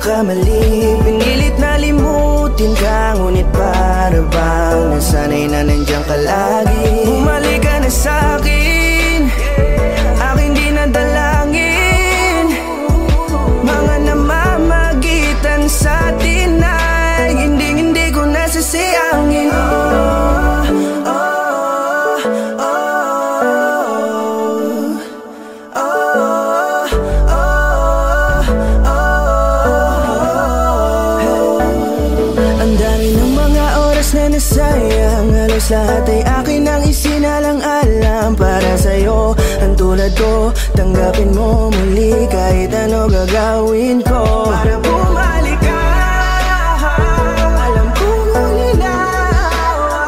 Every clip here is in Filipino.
nagkakamali. Pinilit na limutin ka, ngunit para bang nasanay na nandiyan ka lagi. Bumalik ka na sa'kin, aking di nadalangin. Mga namamagitan sa'tin ay hindi ko nasasayangin. Sayang, halos lahat ay akin ang isinalang-alam para sa'yo. Ang tulad ko, tanggapin mo muli kahit ano gagawin ko para bumalik ka. Alam kong nilinawa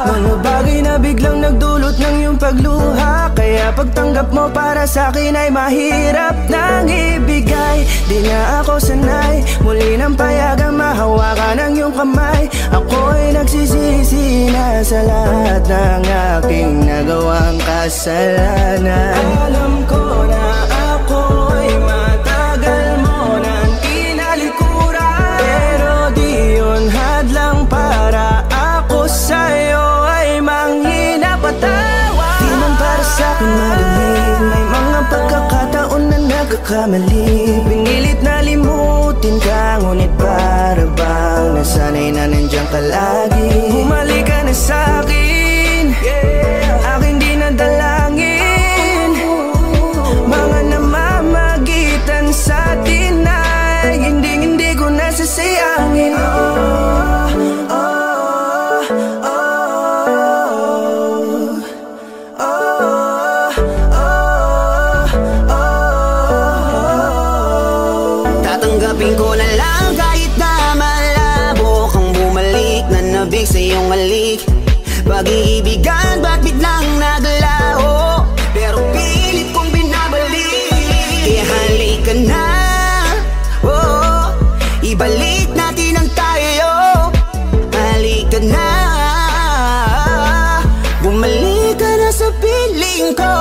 mga bagay na biglang nagdulot ng iyong pagluha. Kaya pagtanggap mo para sa'kin ay mahirap nang ibigay. Di na ako sanay muli ng payagang mahawakan ang iyong kamay. Ako'y nagsisisi na sa lahat ng aking nagawang kasalanan. Alam ko na ako'y matagal mo nang kinalikuran, pero di yun hadlang para ako sa'yo ay manghina patawa. Di man para sa'kin madali, may mga pagkakataon na nagkakamali. Pinilit na limutin ka, ngunit para bang nasanay na nandiyan ka lagi. Bumalik ka na sa'kin, aking di nadalangin. Mga namamagitan sa'tin ay hindi ko nasasayangin. Tatanggapin ko na lang kahit na malabo kang bumalik na nabig sa iyong halik. Pag-iibigan ba't biglang naglaho, pero pilit kong binabalik. Kaya halika na, oh, ibalik natin ang tayo. Halika na, bumalik ka na sa piling ko.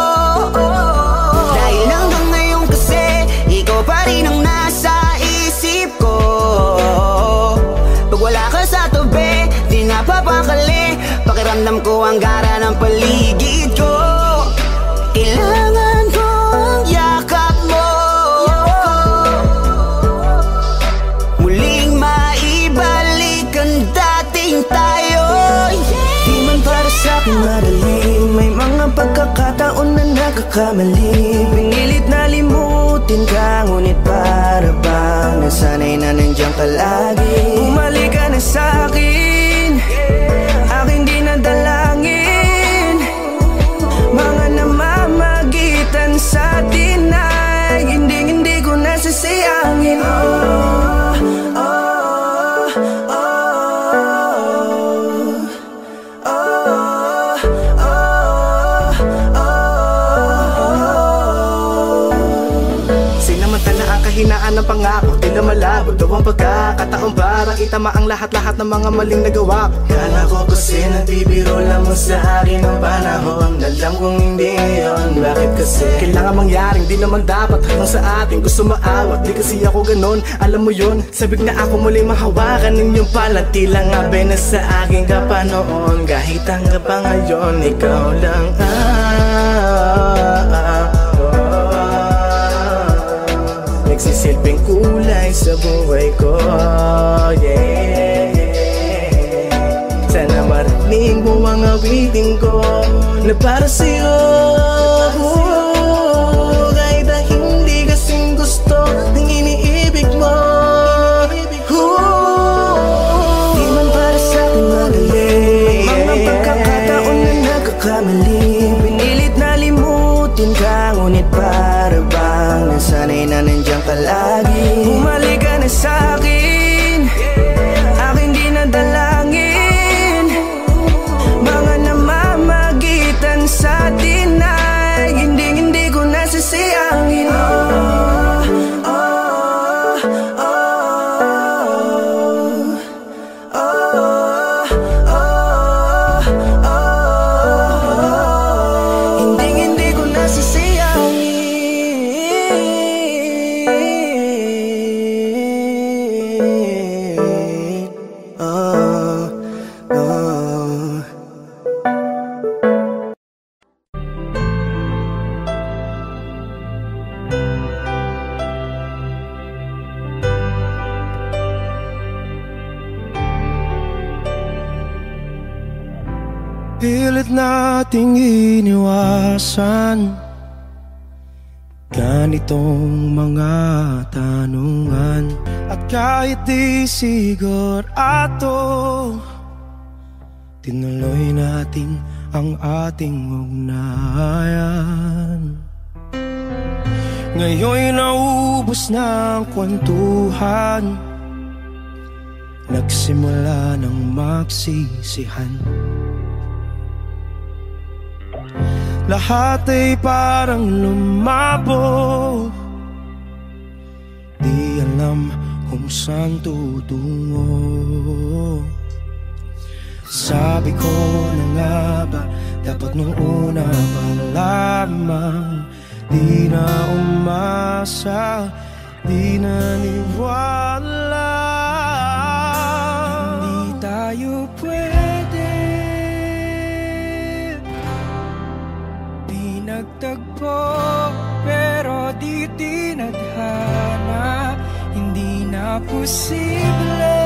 Dahil hanggang ngayon kasi ikaw pa rin ang nasa isip ko. Pag wala ka sa tabi, di napapakali. Pakiramdam ko ang gara ng paligid ko. Kailangan ko ang yakap mo, muling maibalik ang dating tayo. Di man para sa'kin madali, may mga pagkakataon na nagkakamali. Pinilit na limutin ka, ngunit para bang nasanay na nandiyan ka lagi. Bumalik ka na sa'kin, aking di nadalangin. Mga namamagitan sa'tin ay hindi ko nasasayangin. Sinamantala ang kahinaan ng pangako, tila malabo daw ang pagkakataon para itama ang lahat-lahat ng mga maling nagawa ko. Kala ko kasi nagbibiro lamang sa akin ang panahon, alam kong hindi yun. Bakit kasi kailangan mangyaring di naman dapat hanggang sa atin gusto maawat? Di kasi ako ganon, alam mo yun. Sabik na ako muli mahawakan ninyong palat, tila nga na sa akin ka pa noon. Kahit hanggang pa ngayon, ikaw lang nagsisilbing kulay sa buhay ko, yeah. Sana marinig mo ang awitin ko na para sa'yo, kahit na hindi kasing gusto ng iniibig mo. Di man para sa'kin madali, mga pagkakataon na nagkakamali. Pinilit na limutin ka, ngunit para bang nasanay na nandiyan ka lagi. Bumalik ka na sa'kin, aking di nadalangin. Mga namamagitan sa'tin ay hindi ko nasasayangin. Hindi ko nasasayangin. Pilit nating iniwasan ganitong mga tanungan. At kahit di sigurado, tinuloy natin ang ating ugnayan. Ngayon'y naubos na ang kwentuhan, nagsimula ng magsisihan. Lahat ay parang lumabo, di alam kung saan tutungo. Sabi ko na nga ba, dapat nung una pa lamang, di na umasa, di naniwala. Hindi tayo pwede nagtagpo, pero di tinadhana. Hindi na posible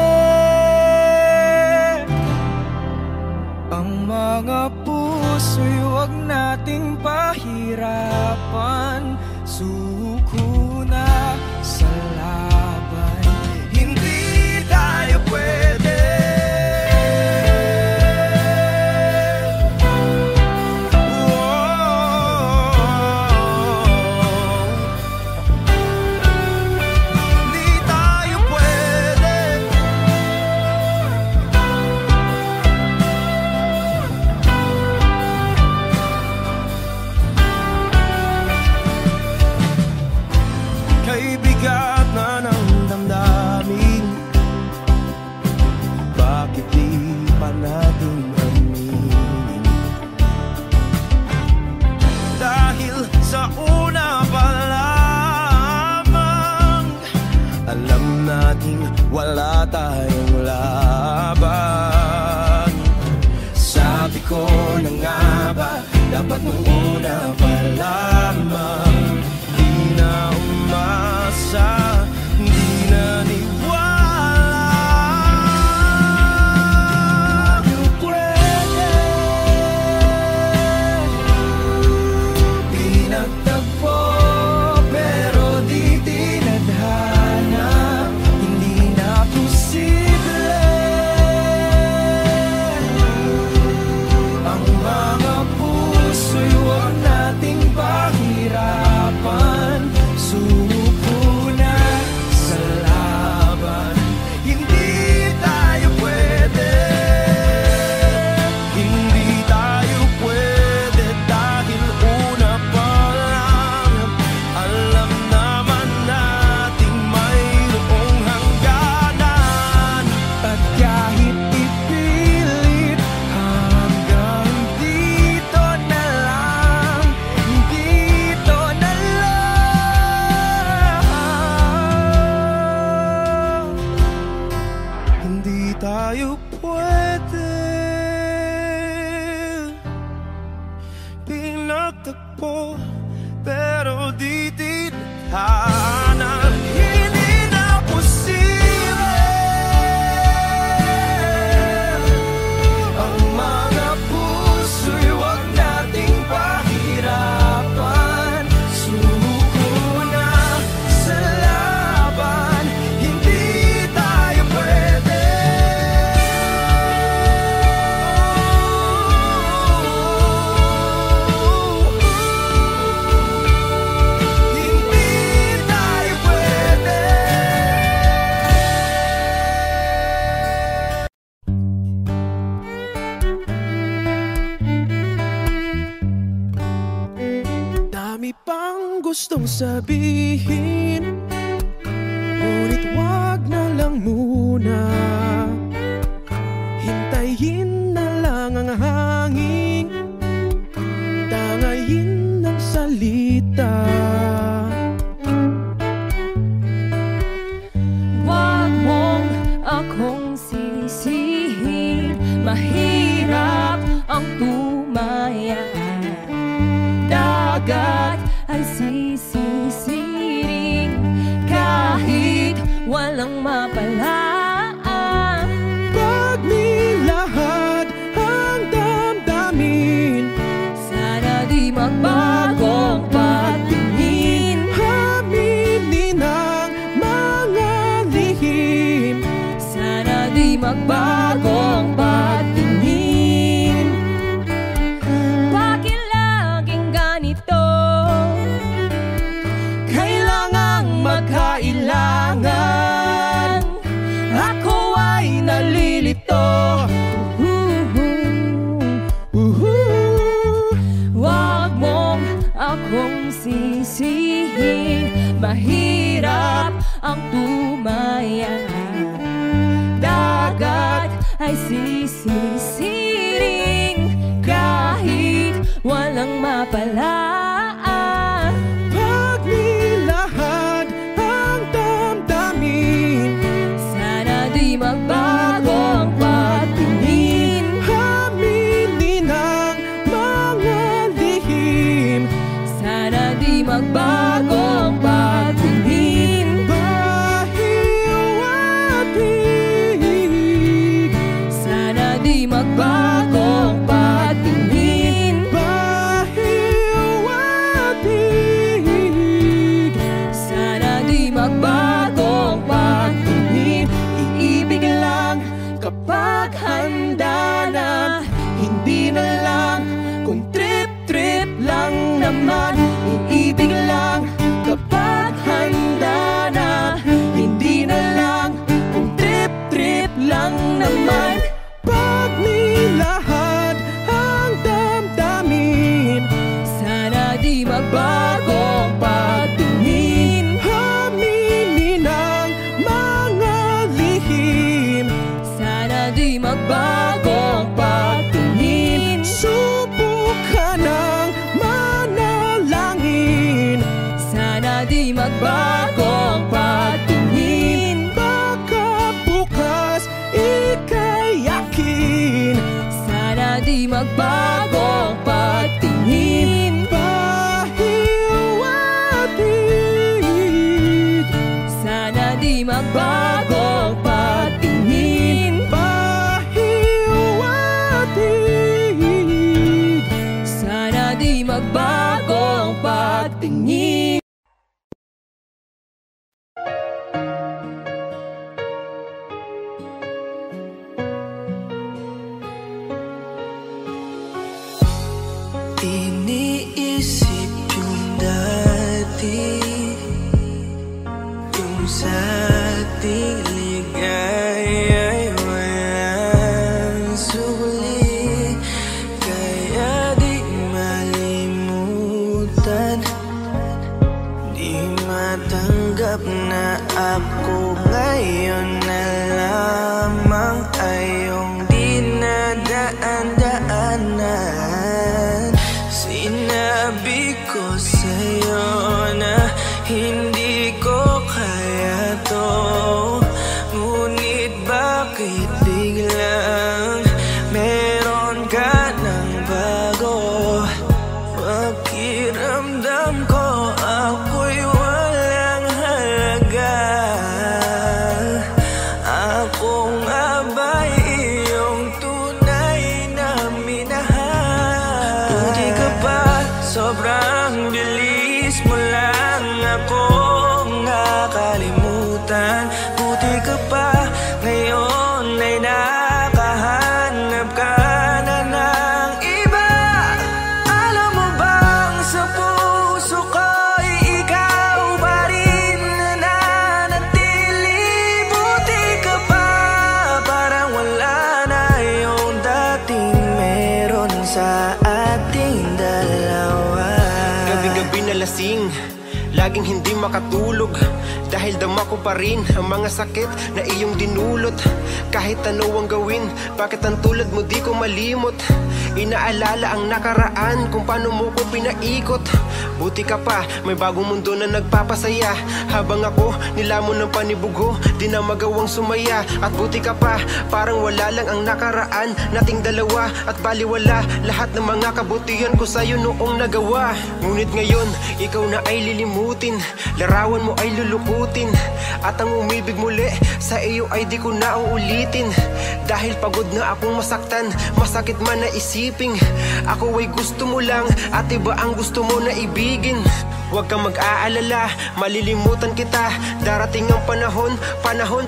ang mga puso'y huwag nating pahirapan. Suko na sa laban, hindi tayo pwede. Wala tayong laban. Sabi ko na nga ba, dapat nung una pa lamang, di na umasa, di na niwala. Di pwede, di nagtagpo, pero di tinadhana. Ang mga puso'y huwag nating pahirapan. Suko na sa laban, hindi tayo pwede. Hindi tayo pwede dahil una pa lang alam naman nating mayroong hangganan. At kahit ipilit hanggang dito na lang, dito na lang, hindi tayo pwede. Pinagtagpo pero di tinadhana. Hindi na posible ang mga puso'y huwag nating pahirapan. Suko na sa laban, hindi tayo pwede. Hindi tayo pwede. Dami pang gustong sabihin, ngunit wag na lang muna. Hintayin na lang ang hangin, tangayin ng salita. Wag mong akong sisihin, mahirap ang tumaya. Dagat ay sisisiring kahit walang mapalaan. Pag nilahat ang damdamin mahirap ang tumaya. Dagat ay sisisiring kahit walang mapalaan. Pag nilahad ang damdamin, Sana di magbago ang patingin. aminin ang mga lihim, Sana di magbago ang patingin. bahiw at hig, Sana di magbago ang patingin. bahiw at hig. Sana di magbago ang patingin. Iibig lang kapag handa na, hindi na lang kung trip-trip lang naman. Iibig lang kapag handa na, hindi na lang kung trip-trip lang naman. Pag nilahad ang damdamin, Sana di magbago ang patingin. aminin ang mga lihim, Sana di magbago ang patingin. subukan ng manalangin, Sana di magbago ang patingin. baka bukas ika'y yakin. Sana di magbago ang patingin. Bahiw at hig, Sana di magbago ang patingin. bahiw at hig. Sana di magbago ang patingin. Iniisip yung dati, yung sa ating ligaya'y walang suli, kaya di malimutan, di matanggap na ako ngayon na lamang ay yung dinadaan-daanan. Sinabi ko sa'yo na hindi ko kaya to, ngunit bakit biglang meron ka ng bago? Pakiramdam ko ako'y walang halaga. Ako nga ba'y iyong tunay na minahal? Buti ka pa, sobrang bilis mo lang akong nakalimutan. Buti ka pa, ngayon ay nakahanap ka na ng iba. Alam mo bang sa puso ko'y ikaw pa rin nananatili? Buti ka pa, parang wala na yung dating meron sa ating dalawa. Gabi-gabi na lasing, laging hindi makatulog, dahil dama ko pa rin ang mga sakit na iyong dinulot. Kahit ano ang gawin, bakit ang tulad mo di ko malimot? Inaalala ang nakaraan, kung paano mo ko pinaikot. Buti ka pa, may bagong mundo na nagpapasaya, habang ako nilamon ng panibugho, di na magawang sumaya. At buti ka pa, parang wala lang ang nakaraan nating dalawa, at baliwala lahat ng mga kabutihan ko sa'yo noong nagawa. Ngunit ngayon, ikaw na ay lilimutin, larawan mo ay lulukutin, at ang umibig muli sa iyo ay di ko na uulitin. Dahil pagod na akong masaktan, masakit man na isiping ako ay gusto mo lang, at iba ang gusto mo na ibigin. Huwag kang mag-aalala, malilimutan kita. Darating ang panahon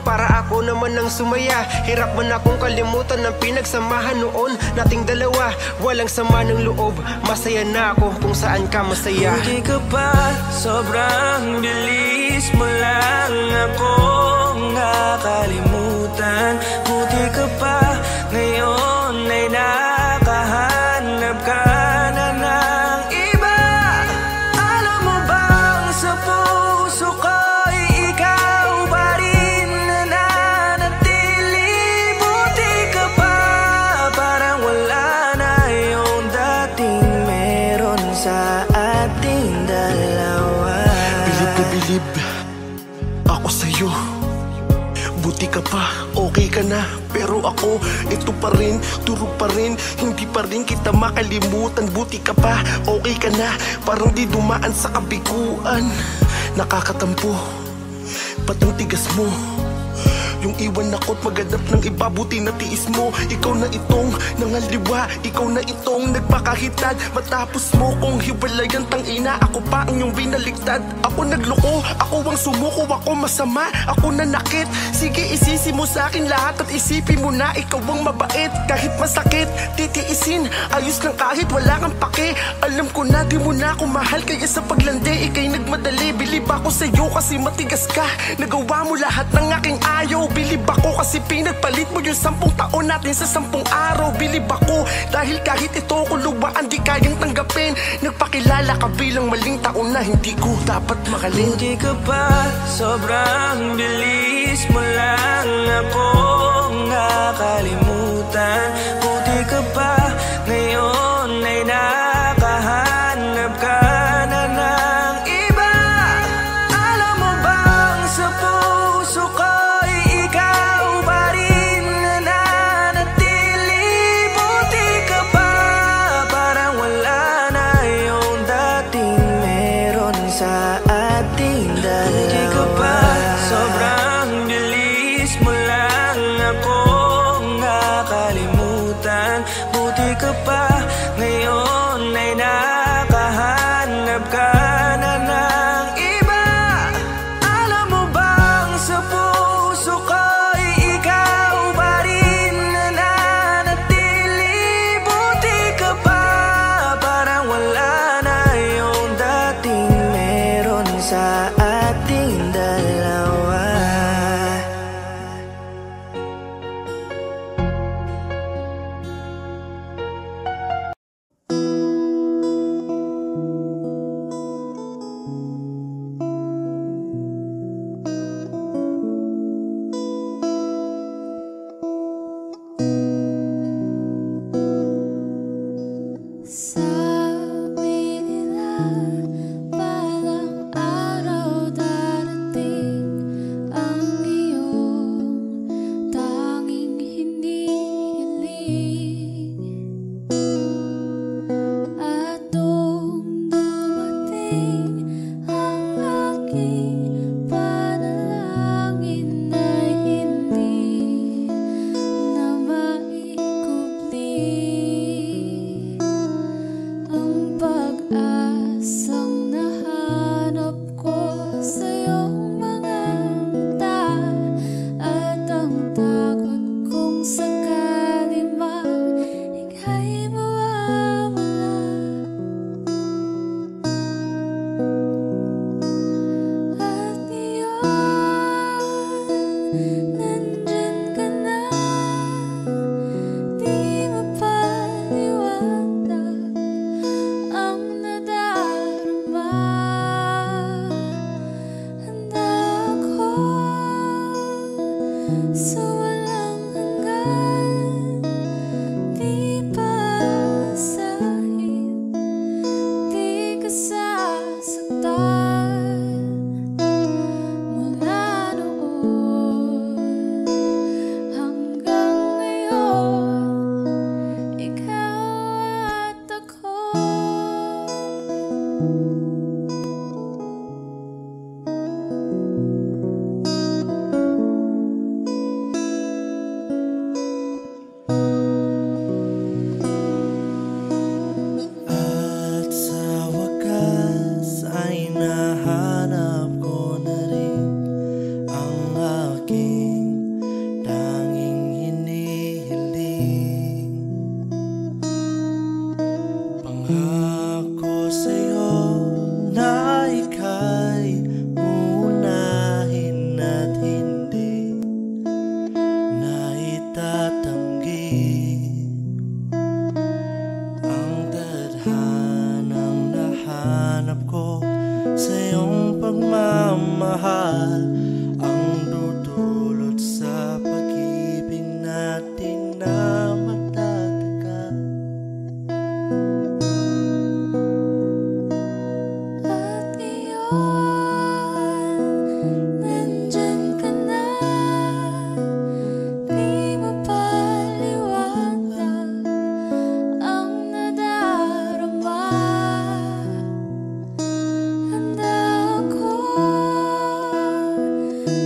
para ako naman ang sumaya. Hirap man akong kalimutan ng pinagsamahan noon nating dalawa. Walang sama ng loob, masaya na ako kung saan ka masaya. Buti ka pa, sobrang bilis mo lang akong nakalimutan. Buti ka pa, ngayon ay nakahanap ka na ng iba. Alam mo bang sa puso ako sa'yo. Buti ka pa, okay ka na. Pero ako, ito pa rin, durog pa rin. Hindi pa rin kita makalimutan. Buti ka pa, okay ka na. Parang di dumaan sa kabiguan. Nakakatampo, ba't ang tigas mo? Yung iwan ako't maghanap ng iba, buti na tiis mo. Ikaw na itong nangaliwa, ikaw na itong nagpakahitad. Matapos mo kong hiwalayan, tangina, ako pa ang iyong binaligtad. Ako nagloko, ako ang sumuko, ako masama, ako nanakit. Sige, isisi mo sa akin lahat at isipin mo na ikaw ang mabait. Kahit masakit, titiisin, ayos lang kahit wala kang pake. Alam ko na di mo na ako mahal, kaya sa paglandi ikay nagmadali. Bilib ako sa'yo kasi matigas ka, nagawa mo lahat ng aking ayaw. Bilib ako kasi pinagpalit mo yung 10 taon natin sa 10 araw. Bilib ako dahil kahit ito ko luwaan di kayang tanggapin. Nagpakilala ka bilang maling taon na hindi ko dapat makalin. Buti ka pa, sobrang bilis mo lang akong nakalimutan. Buti ka pa, ngayon ay nakahanap ka na ng iba. Alam mo bang sa puso ko sa ating dalawa? Buti ka pa, sobrang bilis mo lang akong nakalimutan. Buti ka pa, ngayon ay nakahanap ka na ng iba. Alam mo bang sa puso ko'y ikaw pa rin nananatili? Buti ka pa, parang wala na yung dating sa ating dalawa.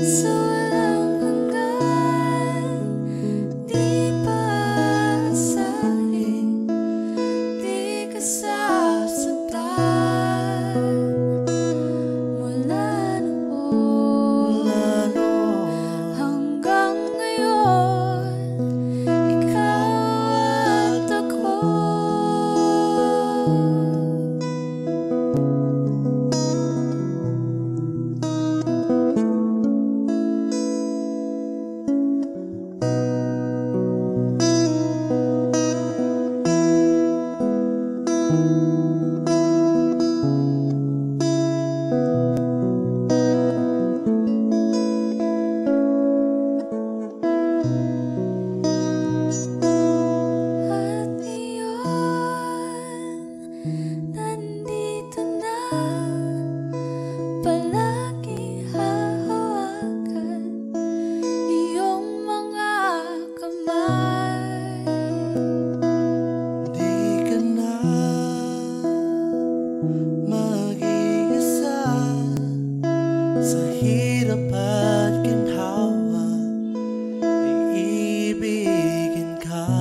sa walang hanggan. Di pa asahin, di ka sasaktan. Mula noon hanggang ngayon, ikaw at ako. At iyon, nandito na, palagi hahawakan iyong mga kamay. Di ka na mag-iisa sa hirap at ginhawa, iibigin ka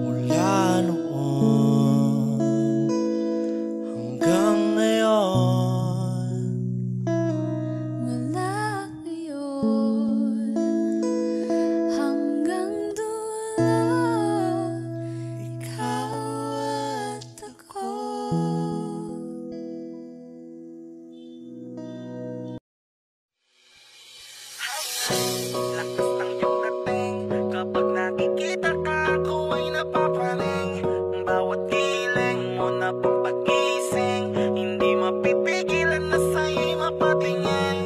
mula noon hanggang ngayon. Mula ngayon hanggang dulo, ikaw at ako. Lakas ng iyong dating, kapag nakikita ka ako ay napapaling. Bawat giling mo na pampagising, hindi mapipigilan na sa'yo'y mapatingin.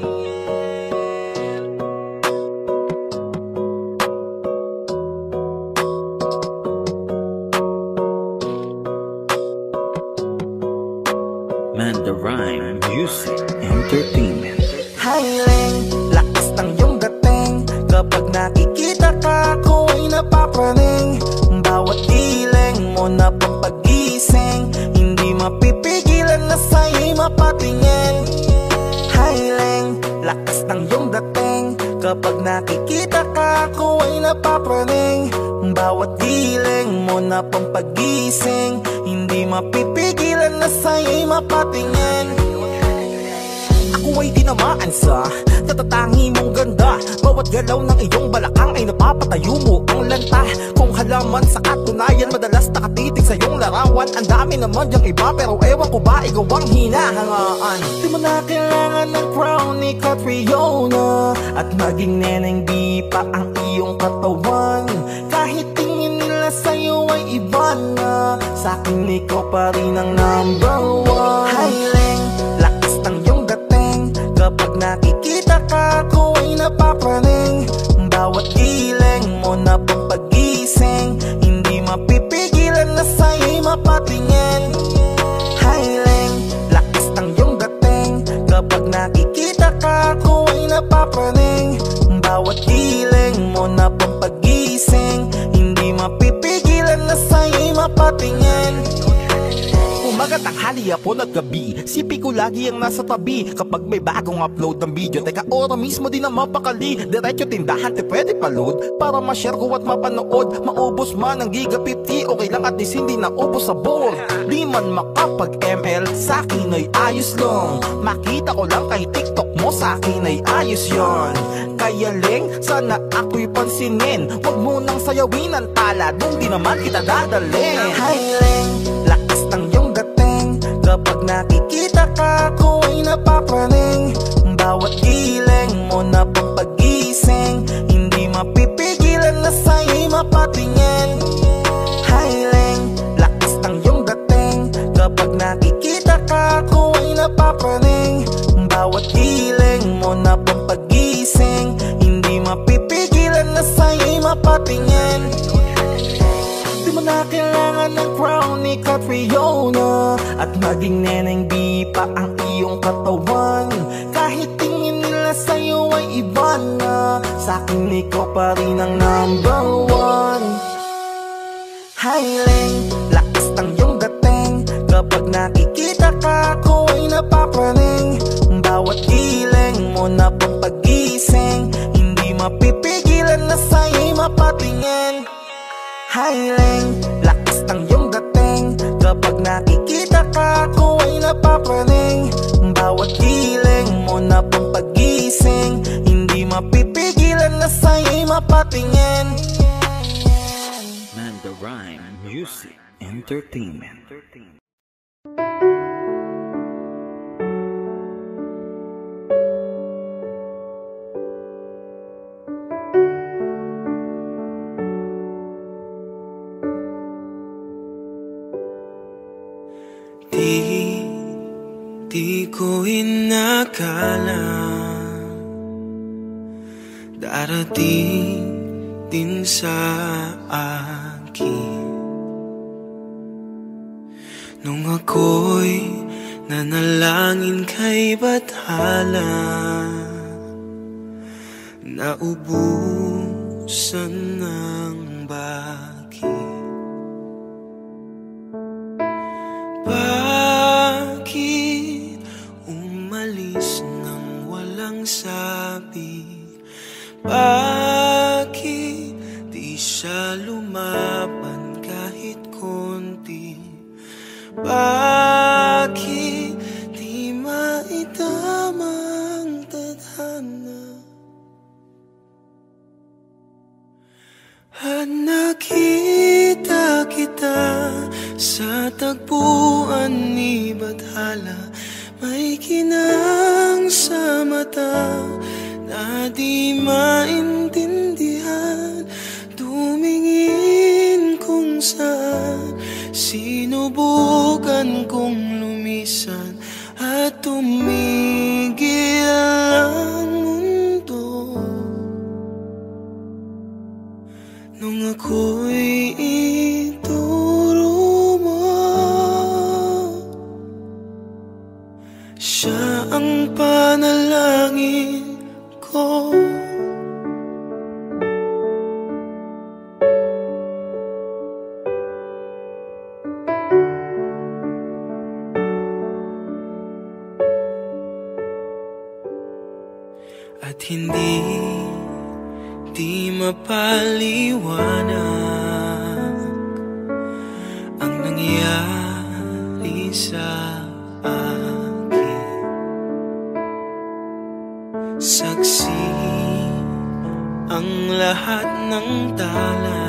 Mandarine Music Entertainment. Hiling, lakas ng iyong dating, kapag nakikita ka ako ay napapraning. Bawat giling mo na pampagising, hindi mapipigilan na sa'yo'y mapatingin. Hiling, lakas ng iyong dating, kapag nakikita ka ako ay napapraning. Bawat giling mo na pampagising, hindi mapipigilan na sa'yo'y mapatingin. Ako ay tinamaan sa tatatangi mong ganda. Bawat galaw ng iyong balakang ay napapatayo mo ang lanta. Kung halaman sa katunayan, madalas nakatitig sa iyong larawan. Ang dami naman yung iba, pero ewan ko ba ikaw ang hinahangaan. Di mo na kailangan ng crown ni Catriona, at maging neneng di pa ang iyong katawan. Kahit tingin nila sa'yo ay iba na, sa'kin ikaw pa rin ang number one. Hiling, lakas ng iyong dating, kapag nakikita ka ako ay napapraning. Bawat giling mo na pampagising, hindi mapipigilan na sa'yo'y mapatingin. Hiling, lakas ng iyong dating, kapag nakikita ka ako ay napapraning. Bawat giling mo na pampagising, hindi mapipigilan na sa'yo'y mapatingin. Umaga, tanghali, hapon at gabi, sipi ko lagi ang nasa tabi. Kapag may bagong upload ng video, teka ora mismo din na mapakali. Diretso tindahan, te pwede pa-load, para ma-share ko at mapanood. Maubos man ang giga 50, okay lang at least hindi naubos sa board. Di man makapag-ML, sa'kin ay ayos lang. Makita ko lang kay TikTok mo, sa'kin ay ayos yon. Kaya Leng, sana ako'y pansinin, wag mo nang sayawin ang tala, dun di naman kita dadalhin. Hi Leng, lakas ng iyong dating, kapag nakikita ka ako ay napapraning. Bawat giling mo na pampagising, hindi mapipigilan na sa'yo'y mapatingin. Hiling, lakas ng iyong dating, kapag nakikita ka ako ay napapraning. Bawat giling mo na pampagising, hindi mapipigilan na sa'yo'y mapatingin. Di mo na kailangan ng crown ni Catriona, at maging neneng di pa ang iyong katawan. Kahit tingin nila sa'yo ay iba na, sa'kin ikaw pa rin ang number one. Hiling, lakas ng iyong dating, kapag nakikita ka ako ay napapraning. Bawat giling mo na pang pagising, hindi mapipigilan na sa'yo'y mapatingin. Highling, lakas ng iyong dating, kapag nakikita ka ako ay napapraning. Bawat giling mo na pang pagising, hindi mapipigilan na sa'yo'y mapatingin. Manda Rhyme Music Entertainment. Di ko inakala darating din sa akin nung ako'y nanalangin kay Bathala, naubusan ng bakit. Bakit umalis nang walang sabi? Bakit di siya lumaban kahit konti? Bakit di maitama ang tadhana? At nakita kita sa tagpuan ni Bathala, may kinang sa mata na di maintindihan. Tumingin kung saan, sinubukan kong lumisan at tumigil ang mundo. Nung ako'y ituro mo, siya ang panalangin ko. At hindi mapaliwanag ang nangyari sa akin. Saksi ang lahat ng tala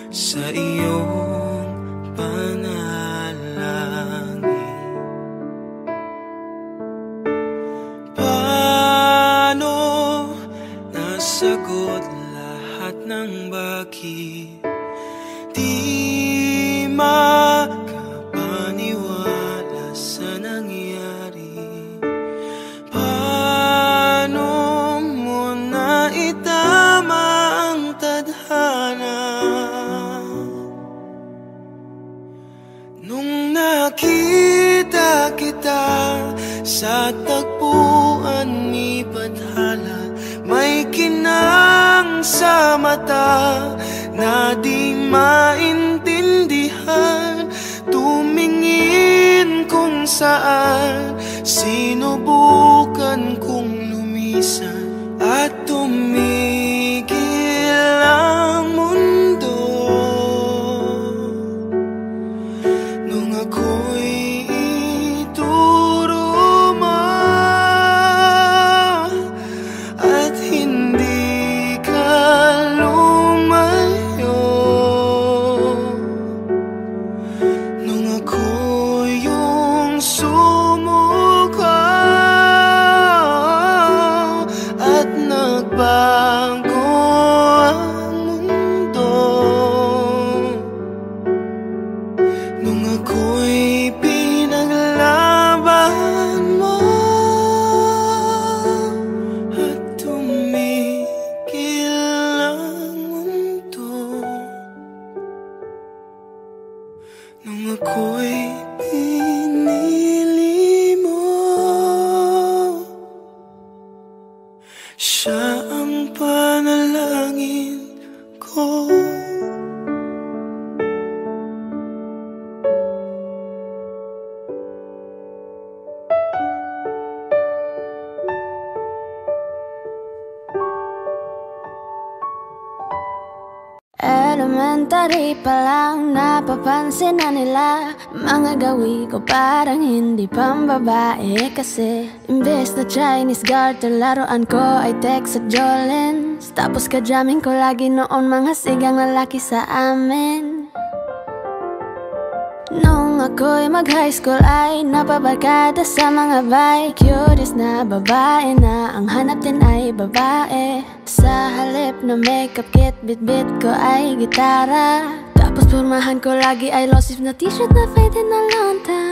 sa iyong panalangin. Sagot lahat ng bakit di makapaniwala sa nangyari. Paano mo na itama ang tadhana nung nakita kita sa tagpuan ni Bathala? May kinang sa mata na di maintindihan. Tumingin kung saan, sinubukan kong lumisan at tumigil ang mundo. Nung ako'y ituro mo at hindi ka lumayo, nung ako yung sumuka elementary pa lang, napapansin na nila mga gawi ko parang hindi pambabae. Kasi imbes na Chinese garter, laruan ko ay Tex at Jolens. Tapos ka-jamming ko lagi noon mga sigang lalaki sa amin. Nung ako'y mag-high school ay napabarkada sa mga bike. Curious na babae na ang hanap din ay babae. Sa halip na makeup kit, bit-bit ko ay gitara. Tapos pormahan ko lagi ay low sleeve na t-shirt na fade na lonta.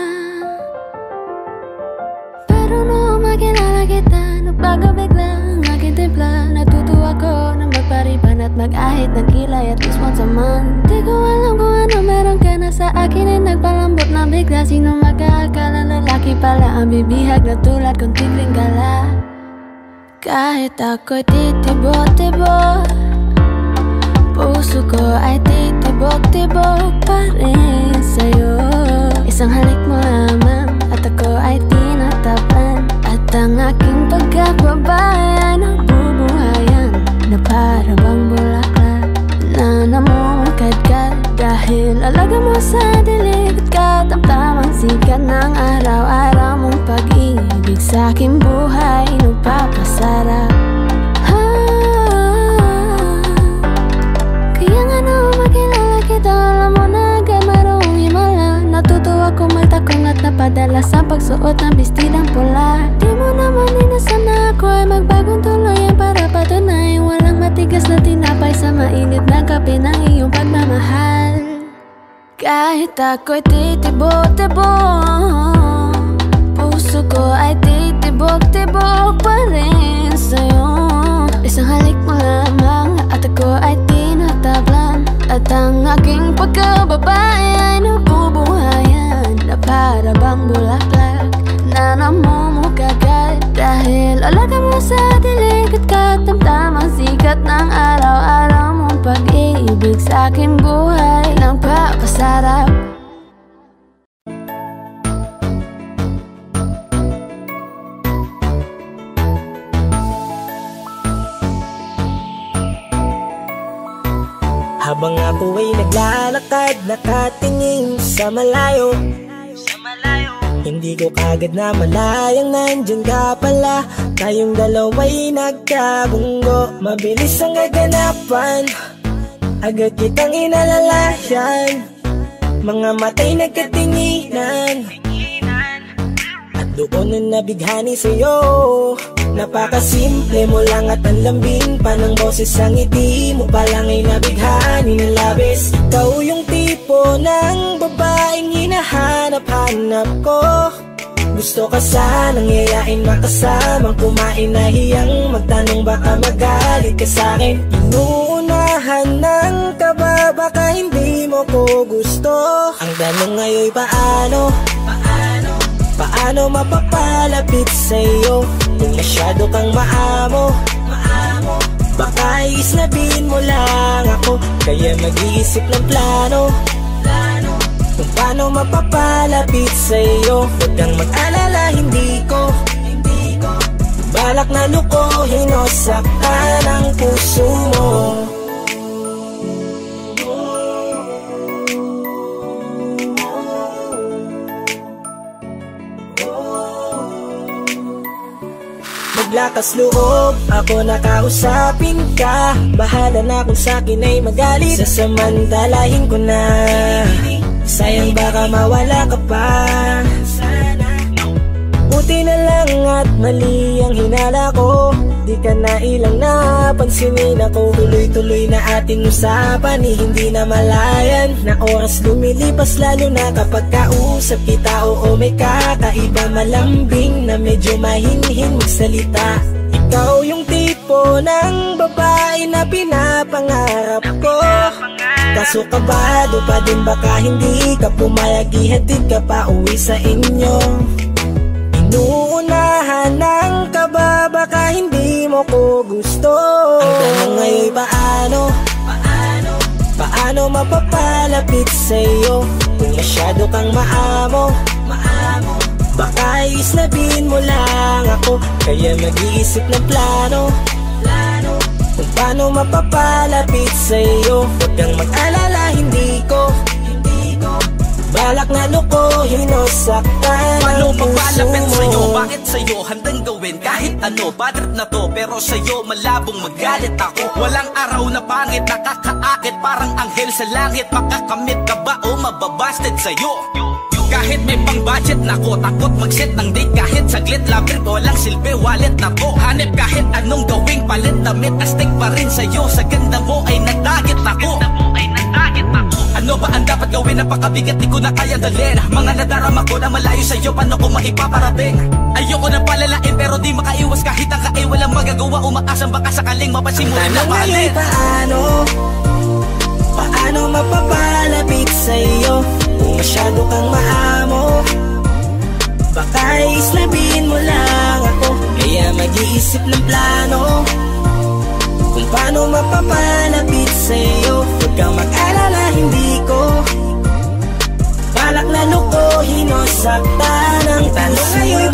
Pero noong makilala kita, nagbago bigla ang aking timpla. Natutuwa ko na magpariban at mag-ahit ng kilay at least once a month. Di ko alam kung ano meron ka na sa akin ay nagpalambot na bigla. Sino mag-aakala lalaki pala ang bibihag na tulad kong tigring gala. Kahit ako'y titibok-tibok, puso ko ay titibok-tibok pa rin sa'yo. Isang halik mo lamang at ako ay tinatapan. At ang aking pagkakbabae ay nabubuhayan na para bang bulaklak na namumukadkad. Dahil alaga mo sa dilig at katamtamang sikat ng araw-araw mong pag-ibig sa aking buhay nagpapasarap. Kaya nga nung makilala kita, alam mo na agad marunong himala. Natutuwa kong magtakong at napadala sa pagsuot ng bestidang pula. Di mo naman inasan na ako ay magbagong tuluyan para patunay walang matigas na tinapay sa mainit na kape ng iyong pagmamahal. Kahit ako'y titibok-tibok, puso ko ay titibok-tibok pa rin sa'yo. Isang halik mo lamang at ako ay tinatablan. At ang aking pagkababae ay nabubuhayan na para bang bulaklak na namumukagad. Dahil alaga mo sa dilig at katamtamang sikat ng araw-araw mong pag-ibig sa aking buhay nagpapasarap. Habang ako ay naglalakad, nakatingin sa malayo, hindi ko kagad na malayang nandyan ka pala. Tayong dalawa'y nagkabunggo, mabilis ang gaganapan, agad kitang inalalayan. Mga matay nagkatinginan at doon na nabighani sa'yo. Napakasimple mo lang at ang lambing pa ng boses, ang ngiti mo pa lang ay nabighani ng labis. Ikaw yung tipo ng babaeng hinahanap-hanap ko. Gusto ka sanang yayain makasamang kumain, nahiyang magtanong baka magalit ka sa'kin. Inuunahan ng kaba, baka hindi mo ko gusto. Ang tanong ngayon paano? Paano mapapalapit sa'yo kung masyado kang maamo? Baka isnabin mo lang ako, kaya mag-iisip ng plano kung paano mapapalapit sa'yo. Huwag kang mag-alala, hindi ko balak na lukohin o saktan ang puso mo. Maglakas loob, ako nakausapin ka. Bahala na kung sa'kin ay magalit, sasamantalahin ko na. Sayang baka mawala ka pa. Buti na lang at mali ang hinala ko, di ka na ilang napansinin ako. Tuloy-tuloy na ating usapan, hindi na malayan. Na oras lumilipas lalo na kapag kausap kita. Oo, may kakaiba, malambing na medyo mahinhin magsalita. Ikaw yung tipo ng babae na pinapangarap ko. Kaso kabado pa din, baka hindi ka pumayag, ihatid ka pa uwi sa inyo. Inuunahan ng kaba, baka hindi mo ko gusto. Ang tanong ngayon paano mapapalapit sa'yo kung masyado kang maamo? Baka isnabin mo lang ako, kaya mag-iisip ng plano kung paano mapapalapit sa'yo. Huwag kang mag-alala, hindi ko balak na lukuhin o saktan paano ang puso mapalapit mo. sa'yo? Bakit sa'yo handang gawin kahit ano? Bad trip na to, pero sa'yo malabong magalit ako. Walang araw na pangit, nakakaakit parang anghel sa langit. Makakamit ka ba o mababasted sa'yo? Kahit may pang budget na ko, takot mag-set ng date kahit saglit. Labir ko walang silbi, wallet na to. Hanip kahit anong gawing palit, damit astig pa rin sa'yo. Sa ganda mo ay nagdagit ako. Ano ba ang dapat gawin? Napakabigat, di ko na kaya dalhin. Mga nadarama ko na malayo sa'yo, paano ko maipaparating? Ayoko na palalain pero di makaiwas kahit ang kain. Walang magagawa, umaasang baka sakaling mapasimulan na mahalin. Paano mapapalapit sa'yo kung masyado kang maamo? Baka islabin mo lang ako, kaya mag-iisip ng plano kung paano mapapalapit sa'yo. Huwag kang mag-alala, hindi ko balak na lukuhin o saktan ang tanong ngayon.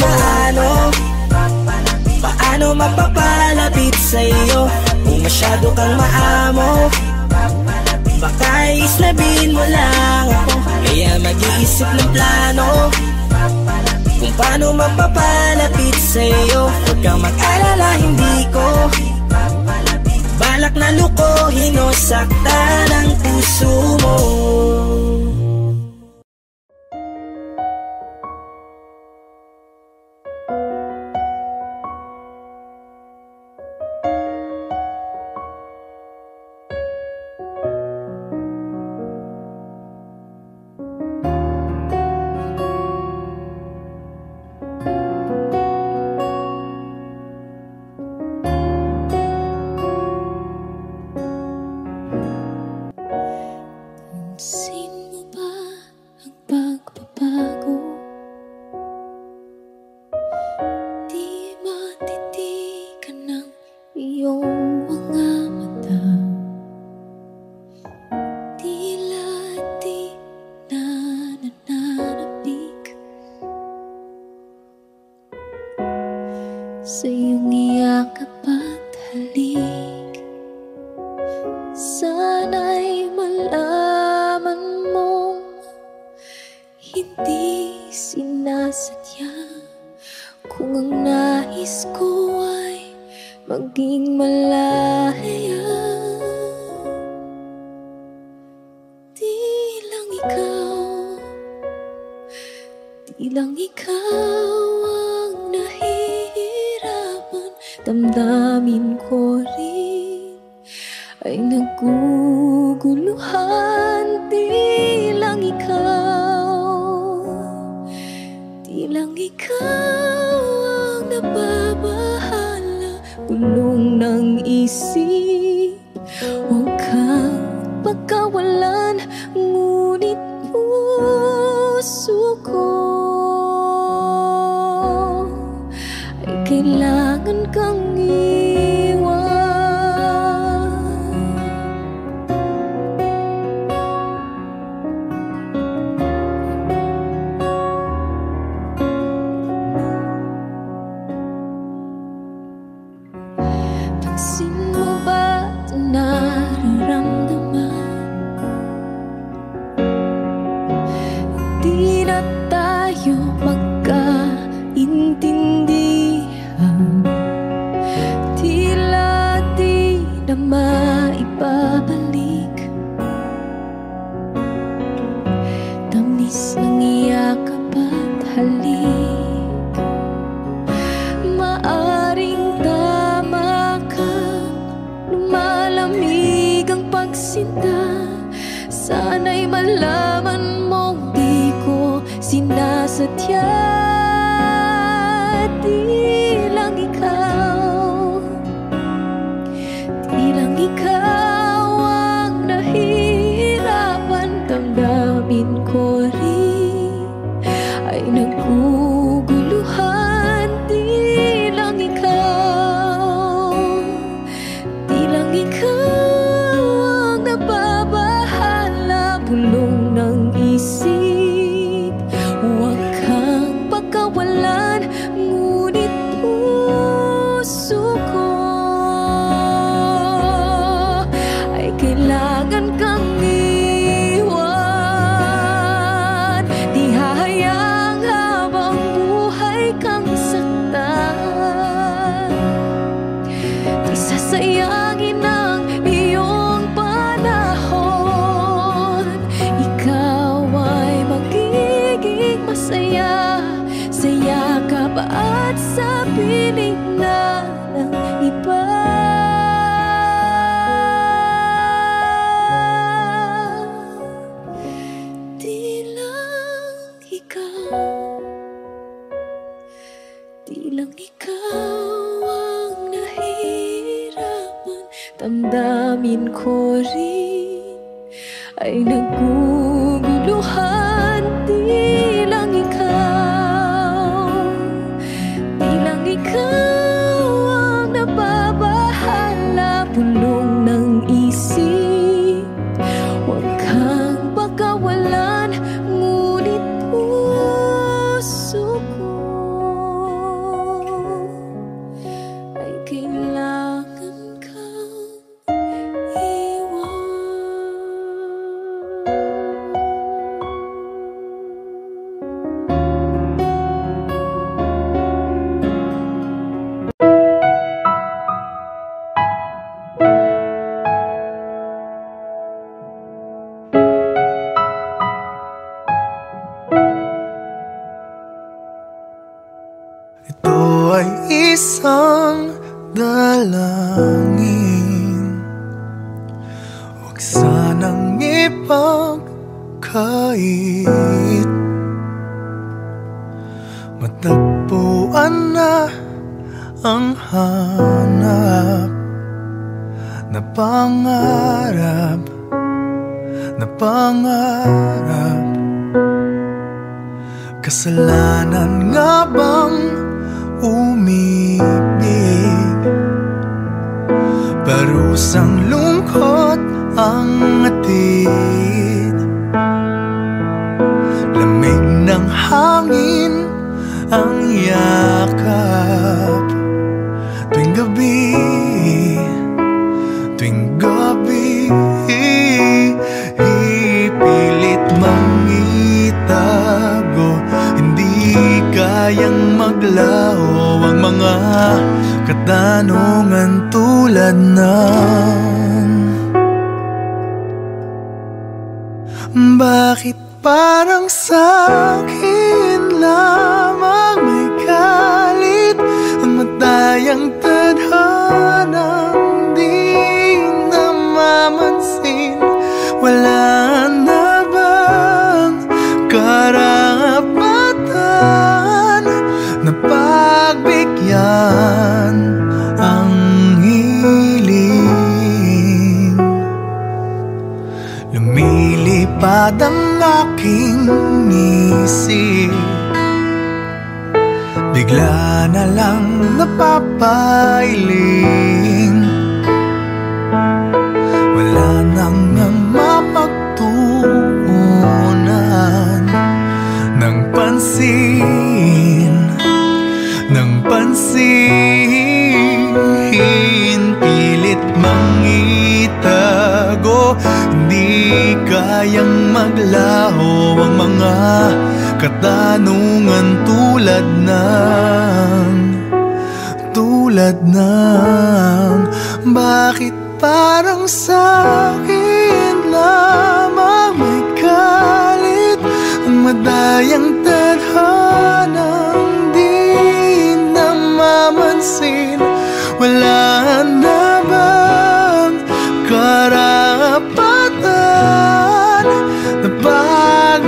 Paano mapapalapit sa'yo kung masyado kang maamo? Baka islabin mo lang ako, kaya mag-iisip ng plano kung paano mapapalapit sa'yo. Huwag kang mag-alala, hindi ko balak na lukuhin o saktan ang puso mo. Sa iyong iyakap at halik, sana'y malaman mong hindi sinasadya. Kung ang nais ko ay maging malaya, di lang ikaw ang nahihirapan. Damdamin ko rin ay naguguluhan. Di lang ikaw ang nababahala. Gulong ng isip, huwag kang pagkawalan. Ngunit puso ko ay kailangan kang iwan. Pansin mo ba ito nararamdaman? Di na tayo magkaintindihan. Tila di na maibabalik. Tamis ng iyakap at halik. Maaring tama ka, lumalamig ang pagsinta. Sana'y malaman mong di ko sinasadya. Di lang ikaw ang nahihirapan. Damdamin ko rin ay naguguluhan. Di lang ikaw ang nababahala. Bulong ng isip, huwag kang at sa piling na ng iba. Di lang ikaw ang nahihirapan. Damdamin ko rin ay naguguluhan. Di lang ikaw ang nababahala. Bulong ng isip, huwag kang pagkawalan. Ngunit puso ko ay kailangan kang iwan. Ito ay isang dalangin, huwag sanang ipagkait. Matagpuan na ang hanap na pangarap, na pangarap. Kasalanan nga bang umibig? Parusang lungkot ang atid. Lamig ng hangin ang yakap. Tuwing gabi, tuwing gabi, ipilit mangitago. Hindi kayang maglaho ang mga katanungan tulad ng bakit parang sa'kin lamang may galit ang matayang tadhanang di namamansin? Wala na bang karapatan na pagbigyan ang hiling? Lumilipad ang aking isip, bigla na lang napapailing. Wala nang mapagtuunan ng pansin, ng pansin. Pilit mangitago, hindi kayang maglaho ang mga katanungan tulad ng bakit parang sa'kin lamang may galit ang madayang tadhanang di namamansin? Wala na bang karapatan na pagbigyan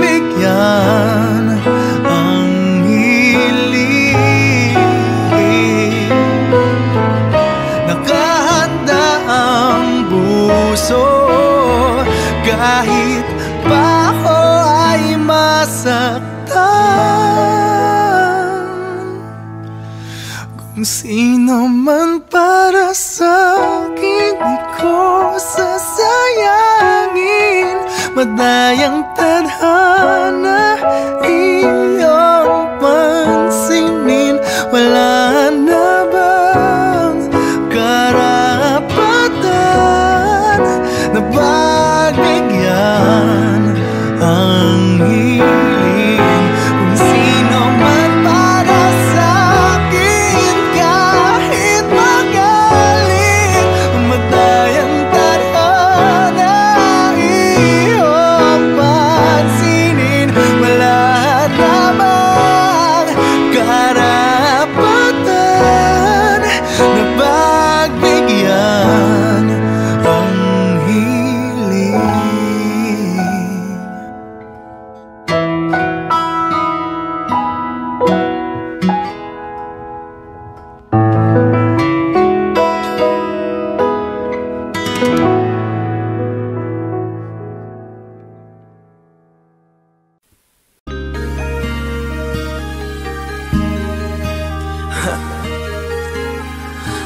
ang hiling? Nakahanda ang puso kahit pa ako ay masaktan. Kung sino man para sa'kin, di ko sasayangin. Madayang tadhana iyong pansinin. Wala na bang karapatan na pagbigyan ang hiling? Kung sino man para sa'kin, kahit magaling, madayang tadhana iyong pansinin. Wala na bang karapatan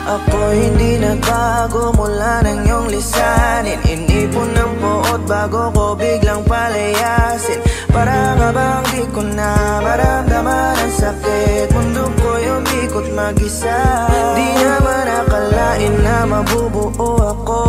Ako hindi nagbago mula ng iyong lisanin. Inipon ng buot bago ko biglang palayasin. Para nga bang di ko na maramdaman ang sakit. Mundo ko'y umikot mag-isa. Di naman akalain na mabubuo ako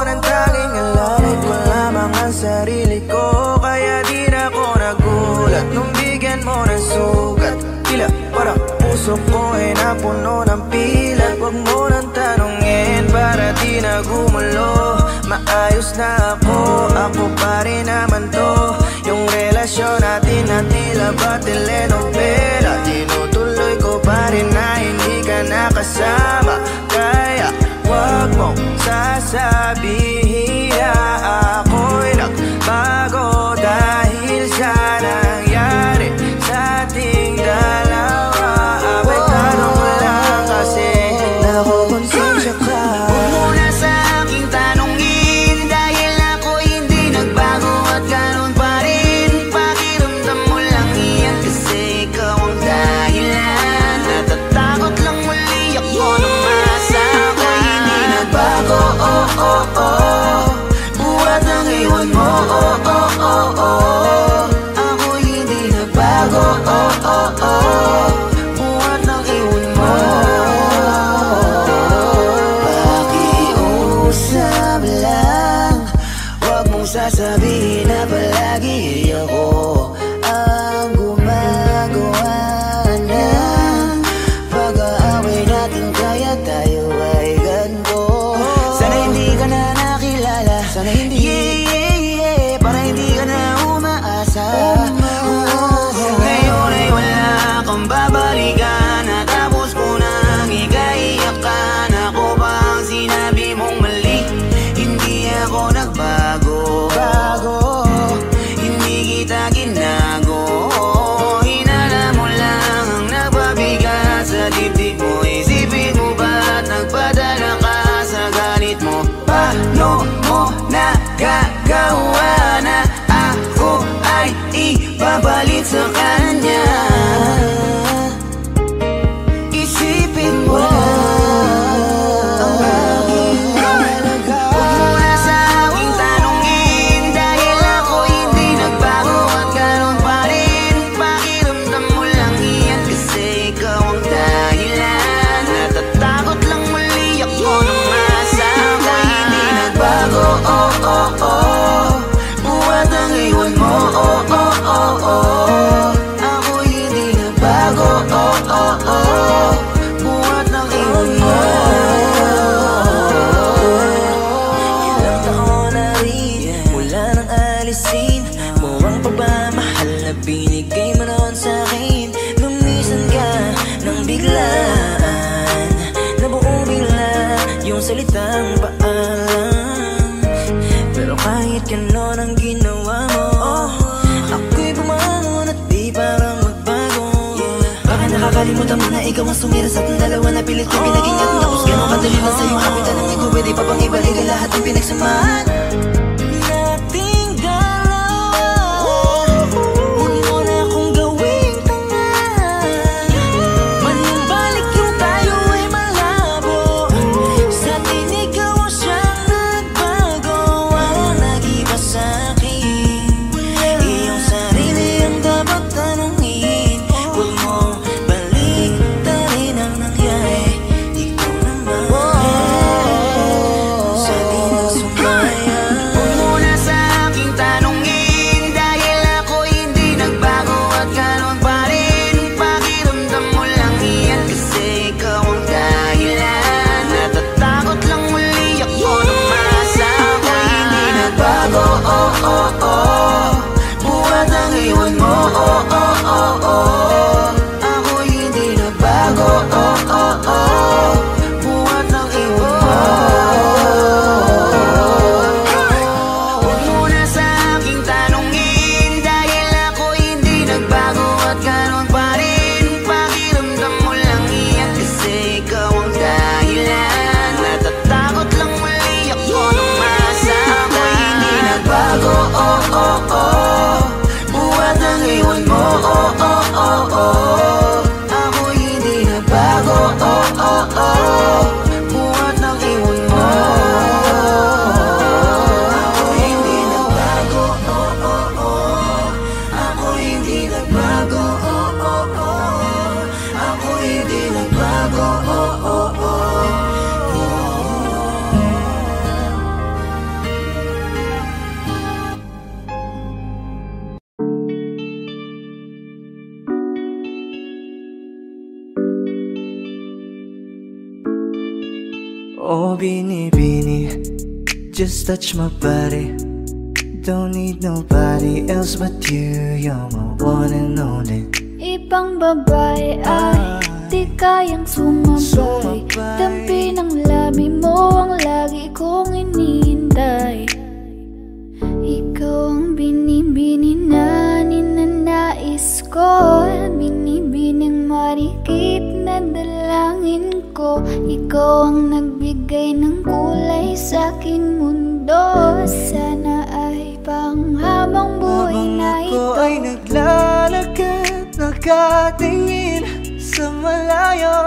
ng tanging alalay ko lamang ang sarili ko. Kaya di na ako nagulat nung bigyan mo ng sugat. Tila parang puso ko ay napuno ng pilat. Huwag mo nang tanungin para di na gumulo. Maayos na ako pa rin naman to. Yung relasyon natin na tila ba telenovela. Tinutuloy ko pa rin na hindi ka nakasama. Kaya huwag mong sasabihin na ako'y nagbago dahil sa nangyari sa ating dalawa. Abay tanong ko lang kasi nakukonsensya ka. Huwag mo na sa aking tanongin dahil ako hindi nagbago at ganun pa rin. Pakiramdam mo lang iyan kasi ikaw ang dahilan. Natatakot lang muli ako nung masa ako'y hindi nagbago. Buhat ang iwan mo. Ako'y hindi nagbago. Buhat ang iwan mo. Pakiusap lang, huwag mong sasabihin na palagi ako ang gumagawa ng pag-aaway natin. Kaya tayo ay ganito. Sana hindi ka na nakilala. Sana hindi para hindi ka na umaasa. Ngayon ay wala kang babalikan. Natapos ko nang ikaiyakan. Ako ba ang sinabi mong mali? Hindi ako nagbago. Hindi kita ginago. Hinala mo lang ang nagpabigat sa dibdib mo. Isipin mo ba't nagpadala ka sa galit mo? Paano mo nagagawa na ako ay ipapalit sa kanya? Isipin mo ang aking halaga. Huwag mo na sa aking tanongin dahil ako hindi nagbago at ganun pa rin. Pakiramdam mo lang iyan kasi ikaw ang dahilan. Natatakot lang muli ako nung masa ako'y hindi nagbago. Buhat ang iwan mo. Ako'y hindi nagbago. Buhat ang iwan mo. Ilang taon na rin mula nang alisin mo ang pagmamahal na binigay mo noon sa'kin. Lumisan ka nang biglaan, nabuo bigla yung salitang paalam. Pero kahit gano'n ang ginawa mo, ako'y bumangon at di parang magbago. Baka nakakalimutan mo na ikaw ang sumira sa ating dalawa na pilit ko pinagingat. Tapos gano'n kadali lang sa'yo kapitan ng ikaw. Pwede pa bang ibalik ang lahat ng pinagsamahan nating dalawa? Huwag mo na akong gawing tanga. Manumbalik yung tayo ay malabo. Sa atin ikaw ang siyang nagbago. Walang nag-iba sa'kin. Iyong sarili ang dapat tanungin. Huwag mo baliktarin ang nangyari. Ikaw naman sa atin ang sumaya. Oh, binibini, just touch my body. Don't need nobody else but you. You're my one and only. Ibang babae ay di kayang sumabay. Dampi ng labi mo ang lagi kong inihintay. Ikaw ang binibini na ninanais ko. Binibining marikit na dalangin ko. Ikaw ang nagbigay ng kulay sa aking mundo. Sana ay panghabang buhay na ito. Habang ako ay naglalakad, nakatingin sa malayo,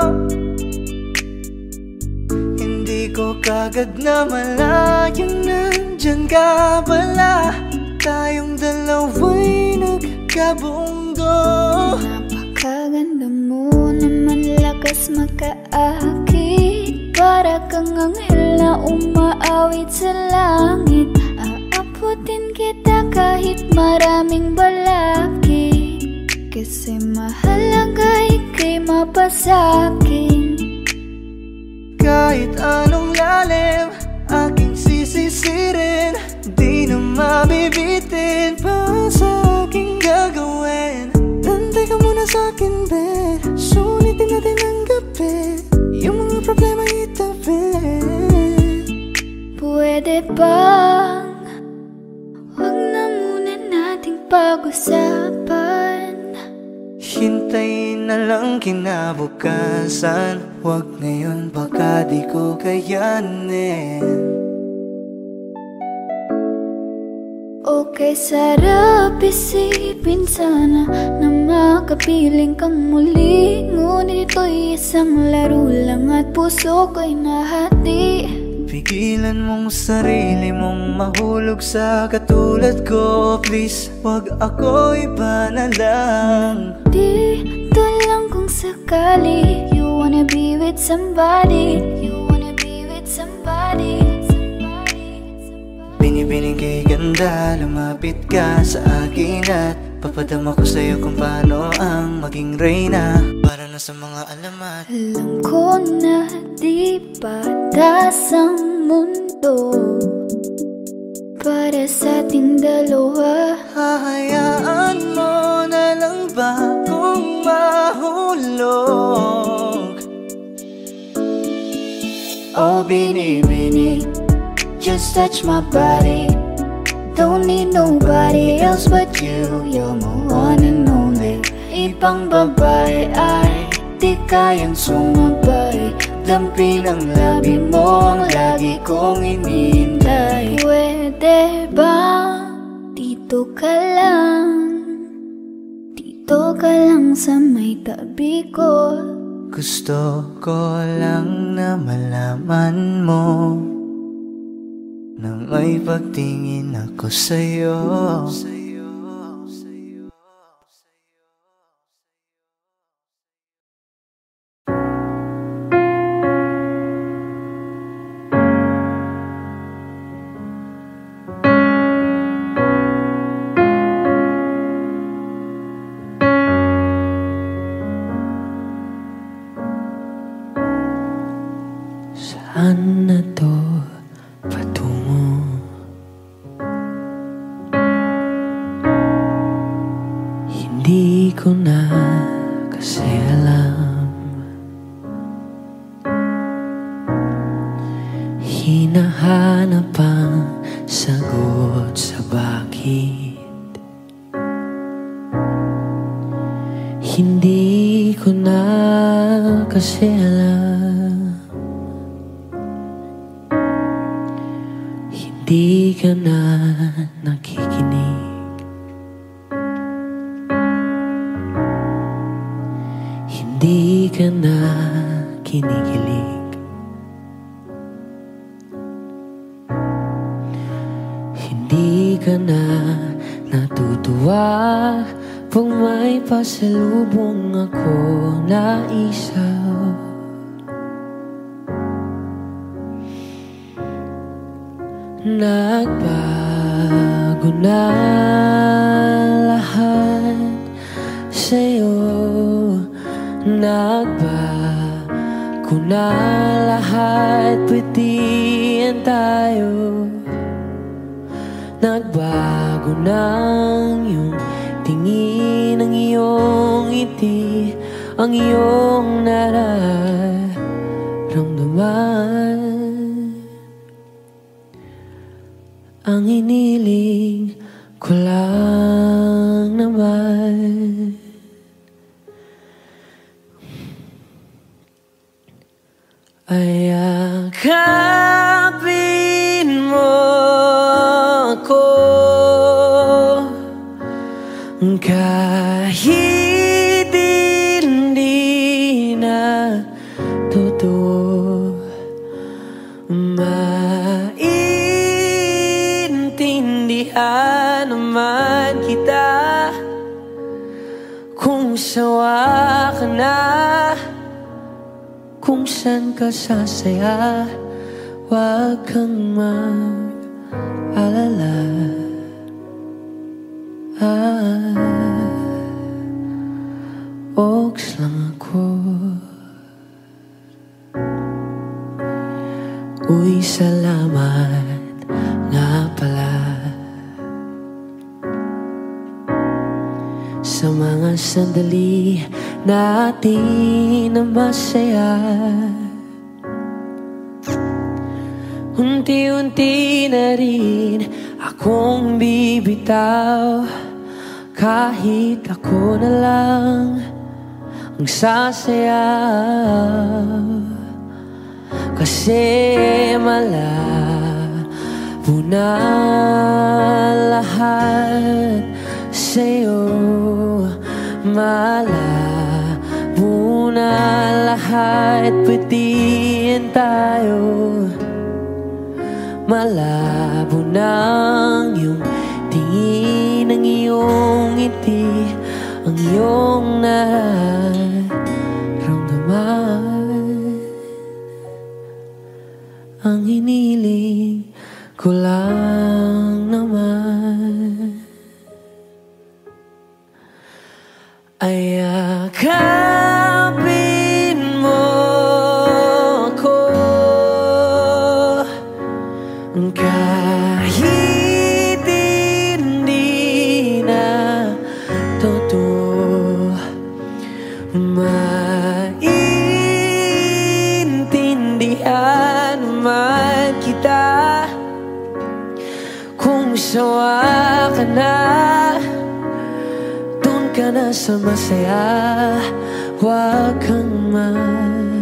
hindi ko kagad na malayang nandyan ka pala. Tayong dalawa'y nagkabunggo. Napakaganda mo naman, lakas makaakit. Para kang anghel na umaawit sa langit. Aabutin kita kahit maraming balakid. Kasi mahalaga ika'y mapasakin. Kahit anong lalim, aking sisisirin. Di na mabibitin pa sa aking gagawin. Nantay ka muna sa'kin, be. Sulitin natin ang gabi. Yung mga problema itabi. Pwede bang huwag na muna nating pag-usapan? Hintayin na lang kinabukasan. Huwag ngayon, baka di ko kayanin. Okay, sarap isipin sana na makapiling kang muli. Ngunit ito'y isang laro lang at puso ko'y nahati. Pigilan mong sarili mong mahulog sa katulad ko. Please, wag ako iba na lang. Dito lang kung sakali. You wanna be with somebody. You wanna be with somebody. Binibining kay ganda, lumapit ka sa akin at papadama ko sa'yo kung paano ang maging reyna. Para na sa mga alamat. Alam ko na di patas ang mundo para sa ating dalawa. Hahayaan mo na lang ba kung mahulog? Oh, binibini, just touch my body. Don't need nobody else but you. You're my one and only. Ibang babae ay di kayang sumabay. Dampi ng labi mo ang lagi kong inihintay. Pwede ba dito ka lang? Dito ka lang sa may tabi ko. Gusto ko lang na malaman mo nang may pagtingin ako sa'yo. Saan na to patungo? Hindi ko na kasi alam. Hinahanap ang sagot sa bakit. Hindi ko na kasi alam. Di ka na nakikinig. Hindi ka na kinikilig. Hindi ka na natutuwa pag may pasalubong ako na isaw. Nagbago na lahat sa'yo. Nagbago Kung na lahat pwedihan tayo, nagbago ng iyong tingin, ang iyong ngiti, ang iyong nararamdaman. Ang hiniling ko lang naman ay yakapin mo ako kahit hindi na totoo. Maintindihan naman kita kung sawa ka na, kung saan ka sasaya, huwag kang mag-alala. Oaks lang ako. Uy, salamat nga pala sa mga sandali natin na masaya. Unti-unti na rin akong bibitaw, kahit ako na lang ang sasayaw. Kasi malabo na lahat sa'yo, malabo na lahat pwedihan tayo, malabo na ang iyong tingin, ang iyong ngiti, ang iyong nararamdaman. Ang hiniling ko lang naman ay yakapin mo ako kahit hindi na totoo. Maintindihan naman kita kung sawa ka na, doon ka na sa masaya, huwag kang mag-alala.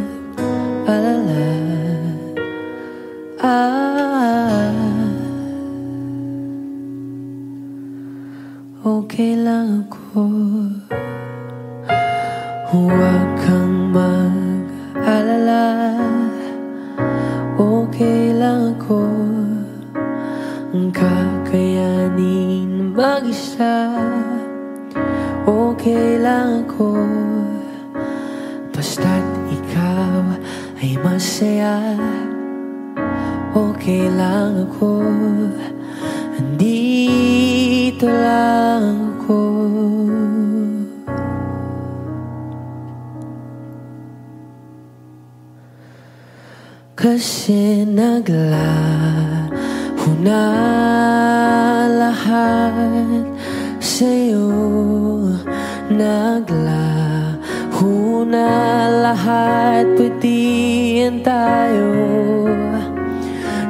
Okay lang ako, huwag kang mag-alala. Okay lang ako, ang kakayanin mag-isa. Okay lang ako, basta't ikaw ay masaya. Okay lang ako, andito lang ako. Kasi naglaho na lahat sa'yo, naglaho na lahat pwedihan tayo,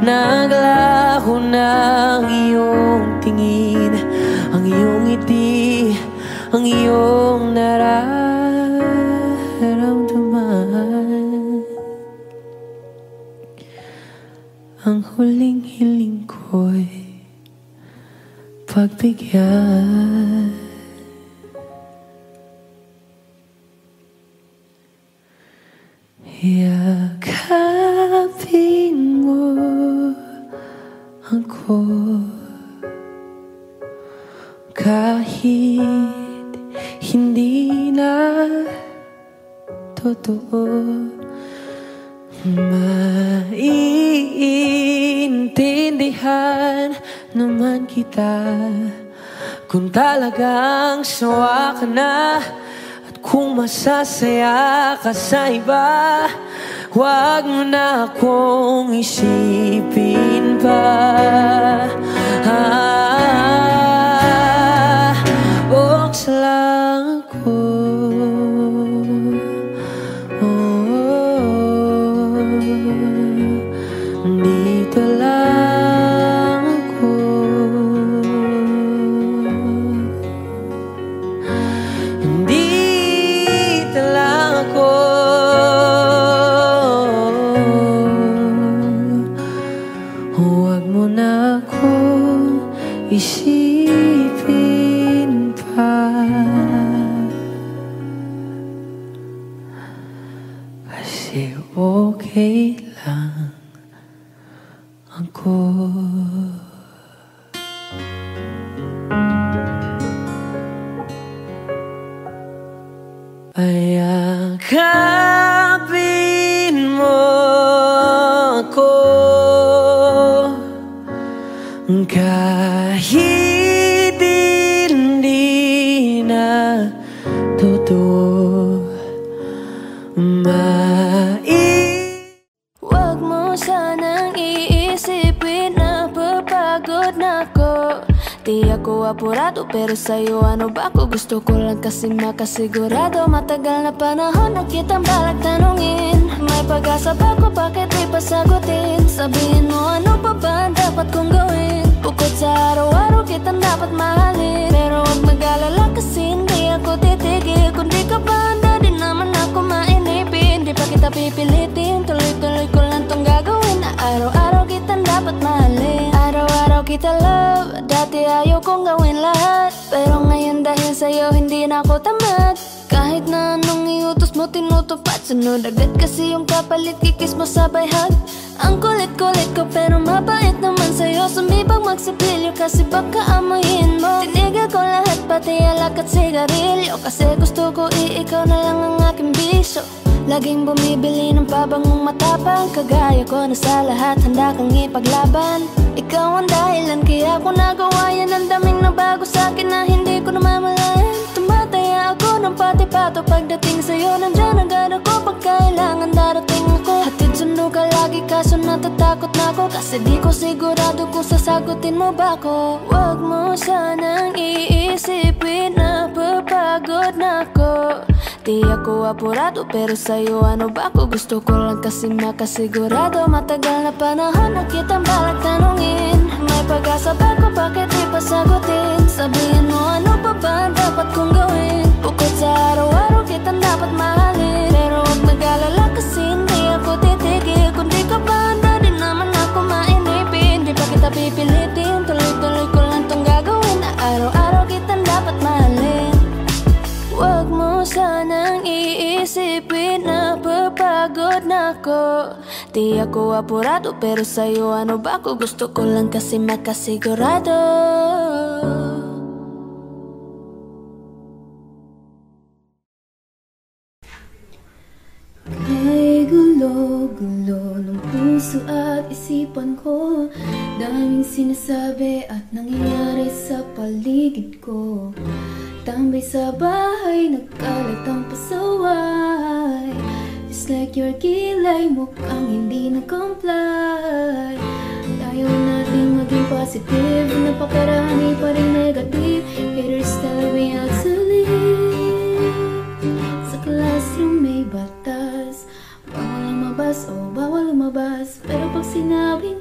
naglaho na ang iyong tingin, ang iyong ngiti, ang iyong nararamdaman. Ang huling hiling ko'y pagbigyan. Yakapin mo ako kahit hindi na totoo. Maiintindihan naman kita kung talagang sawa ka na, at kung masasaya ka sa iba, Huwag mo na akong isipin pa. Buksa lang ako. Dito lang ako. Dito lang ako. Huwag mo na akong isipin pa. Kasi okay lang ako. Ayakapin mo ako kahit hindi na totoo. Huwag mo sanang iisipin na papagod na ako. Di ako apurado pero sa'yo ano ba ako? Gusto ko lang kasi makasigurado. Matagal na panahon na kitang balak tanungin. May pag-asa ba ko? Bakit di pa sagutin? Sabihin mo ano pa ba ang dapat kong gawin? Bukod sa araw-araw kitang dapat mahalin. Pero huwag mag-alala kasi hindi ako titigil. Kung di ka ba handa di naman ako mainipin. Di pa kita pipilitin, tuloy-tuloy ko lang tong gagawin. Na araw-araw kitang dapat mahalin. Araw-araw kita love. Dati ayaw kong gawin lahat, pero ngayon dahil sa'yo hindi na ako tamad. Kahit na anong iutos mo tinutupad. Sunod agad kasi yung kapalit, kikis mo sabay hug. Ang kulit-kulit ko pero mabait naman sa'yo. Sumibag magsipilyo kasi baka amoyin mo. Tinigil ko lahat pati alak at sigarilyo, kasi gusto ko ikaw na lang ang aking bisyo. Laging bumibili ng pabangong matapang, kagaya ko na sa lahat handa kang ipaglaban. Ikaw ang dahilan kaya ko nagawa yan. Ang daming nabago sa'kin na hindi ko namamalayan. Tumataya ako ng pati-pato pagdating sa'yo. Nandyan agad ako pag kailangan darating ako. Hatid sundo ka lagi kaso natatakot na ako, kasi di ko sigurado kung sasagutin mo ba ako. Huwag mo sanang iisipin na papagod na ako. Di ako apurado pero sa'yo ano ba ako? Gusto ko lang kasi makasigurado. Matagal na panahon na kitang balak tanungin. May pag-asa ba ko? Bakit di pa sagutin? Sabihin mo ano pa ba ang dapat kong gawin? Bukod sa araw-araw kitang dapat mahalin. Pero huwag mag-alala kasi hindi ako titigil. Kung di ka ba handa di naman ako mainipin. Di pa kita pipilitin, tuloy-tuloy ko lang tong gagawin. Na araw-araw kitang dapat mahalin. Huwag mo sanang iisipin na papagod na ako. Di ako apurado pero sa'yo ano ba ako? Gusto ko lang kasi makasigurado. Ay gulo-gulo ng puso at isipan ko. Daming sinasabi at nangyayari sa paligid ko. Tambay sa bahay, nagkalat ang pasaway. Just like your kilay, mukhang hindi nag-comply. Ayaw natin maging positive, napakarami pa rin negative. Haters tell me how to live. Sa classroom may batas, bawal lumabas o bawal lumabas. Pero pag sinabing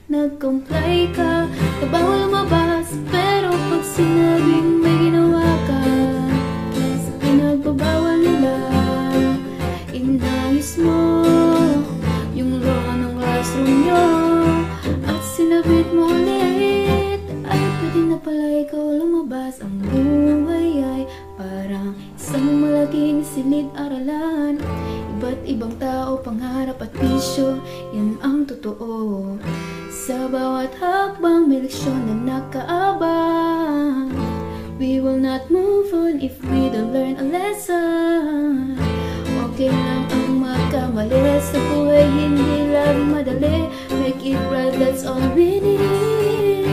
nag-comply ka, na bawal lumabas. Pero pag sinabing may ginawa ka, sa pinagbabawal nila, inayos mo yung law ng classroom nyo. At sinabit mo ulit, ay pwede na pala ikaw lumabas. Ang buhay ay parang isang malaking silid-aralan. Iba't ibang tao, pangarap at bisyo, yan ang totoo. Sa bawat hakbang may leksyon na nakaabang. We will not move on if we don't learn a lesson. Okay lang ang magkamali, sa buhay hindi lang madali. Make it right, that's all we need.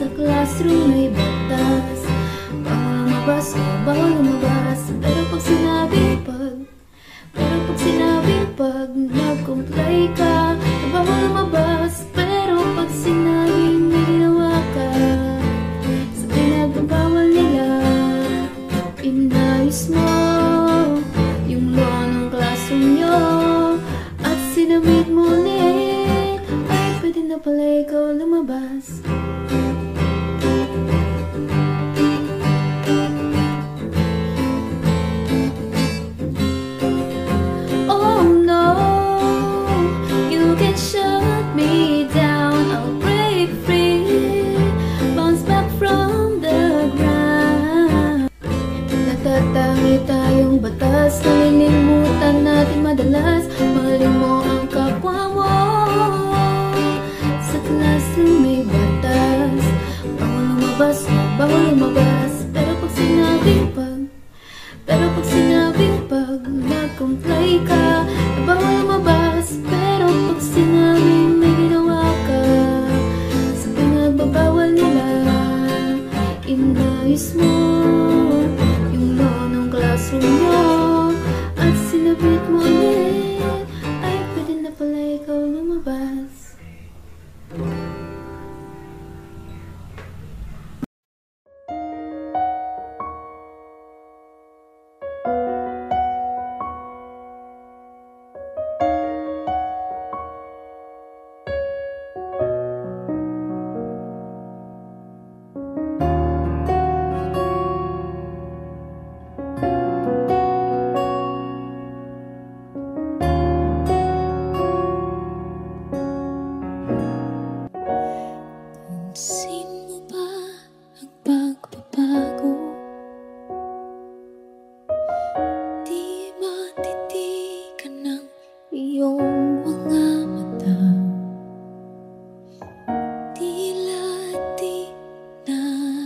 Sa classroom may batas, bawal lumabas o bawal lumabas. Pero pag sinabi pa Kapag nag-comply ka, bawal lumabas. Pero pag sinabing may ginawa ka sa pinagbabawal nila, inayos mo yung law ng classroom nyo at sinabit mo ulit, ay pwede na pala ikaw lumabas. Oh no, you can shut me down, I'll break free, bounce back from the ground. Natatangi tayong batas, nalilimutan natin madalas. Mahalin mo ang kapwa mo, sa classroom may batas. Bawal lumabas, bawal lumabas. Pero pag sinabing pag nag-comply ka, bawal lumabas. Pero pag sinabing may ginawa ka sa pinagbabawal nila, inayos mo yung law ng classroom nyo at sinabit mo ulit, ay pwede na pala ikaw lumabas. Pansin mo ba ang pagbabago? Di matitigan ng iyong mga mata. Tila di na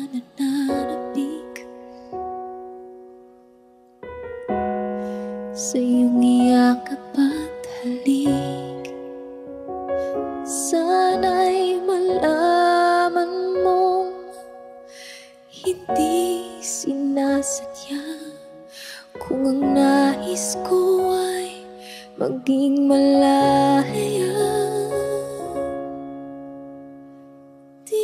nananabik sa iyong iyakap at halik. Sana'y malaman mong hindi sinasadya, kung ang nais ko ay maging malaya. Di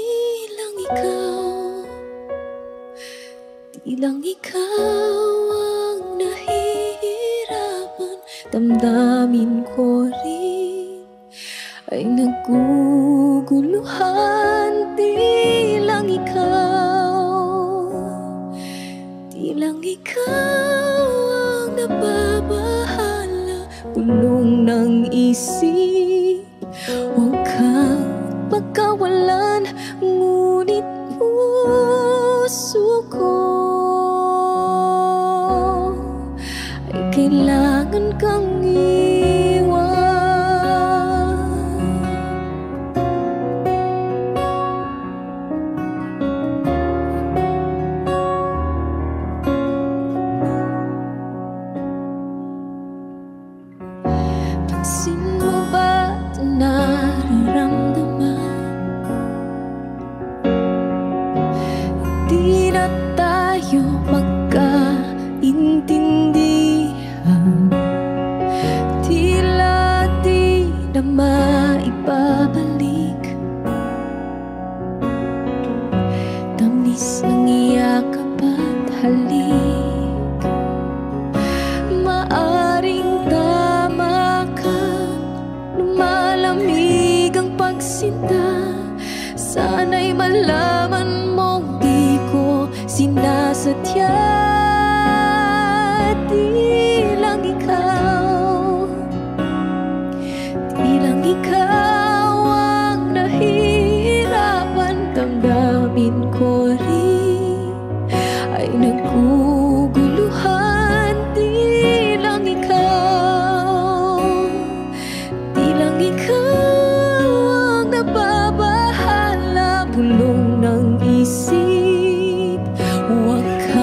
lang ikaw ang nahihirapan, damdamin ko rin ay naguguluhan. Di lang ikaw ang nababahala, bulong ng isip. Huwag kang pagkawalan, ngunit puso ko ay kailangan kang iwan. Pansin mo ba ito nararamdaman? Hindi na tayo magkaintindihan, tila di na maibabalik. Tamis ng iyakap at halik, maaring tama ka, lumalamig ang pagsinta. Sana'y malaman mong di ko sinasadya. Di lang ikaw ang nahihirapan, damdamin ko rin ay naguguluhan. Di lang ikaw ang nababahala, bulong ng isip. Huwag ka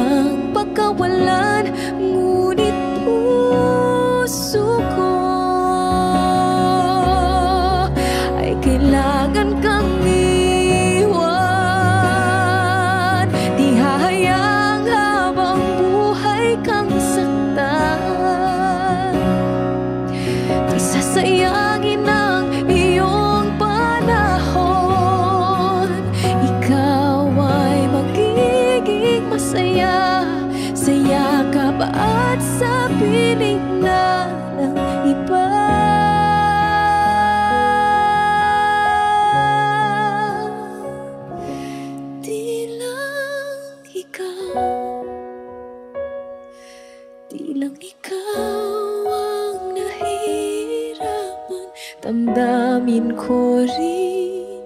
damdamin ko rin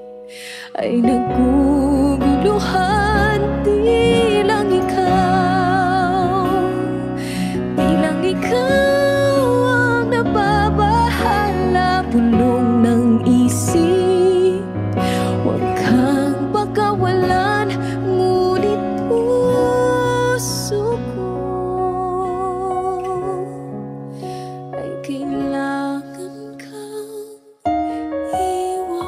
ay naguguluhan. Di lang ikaw ang nababahala, bulong ng isip. Huwag kang pagkawalan, ngunit puso ko ay kailangan kang iwan.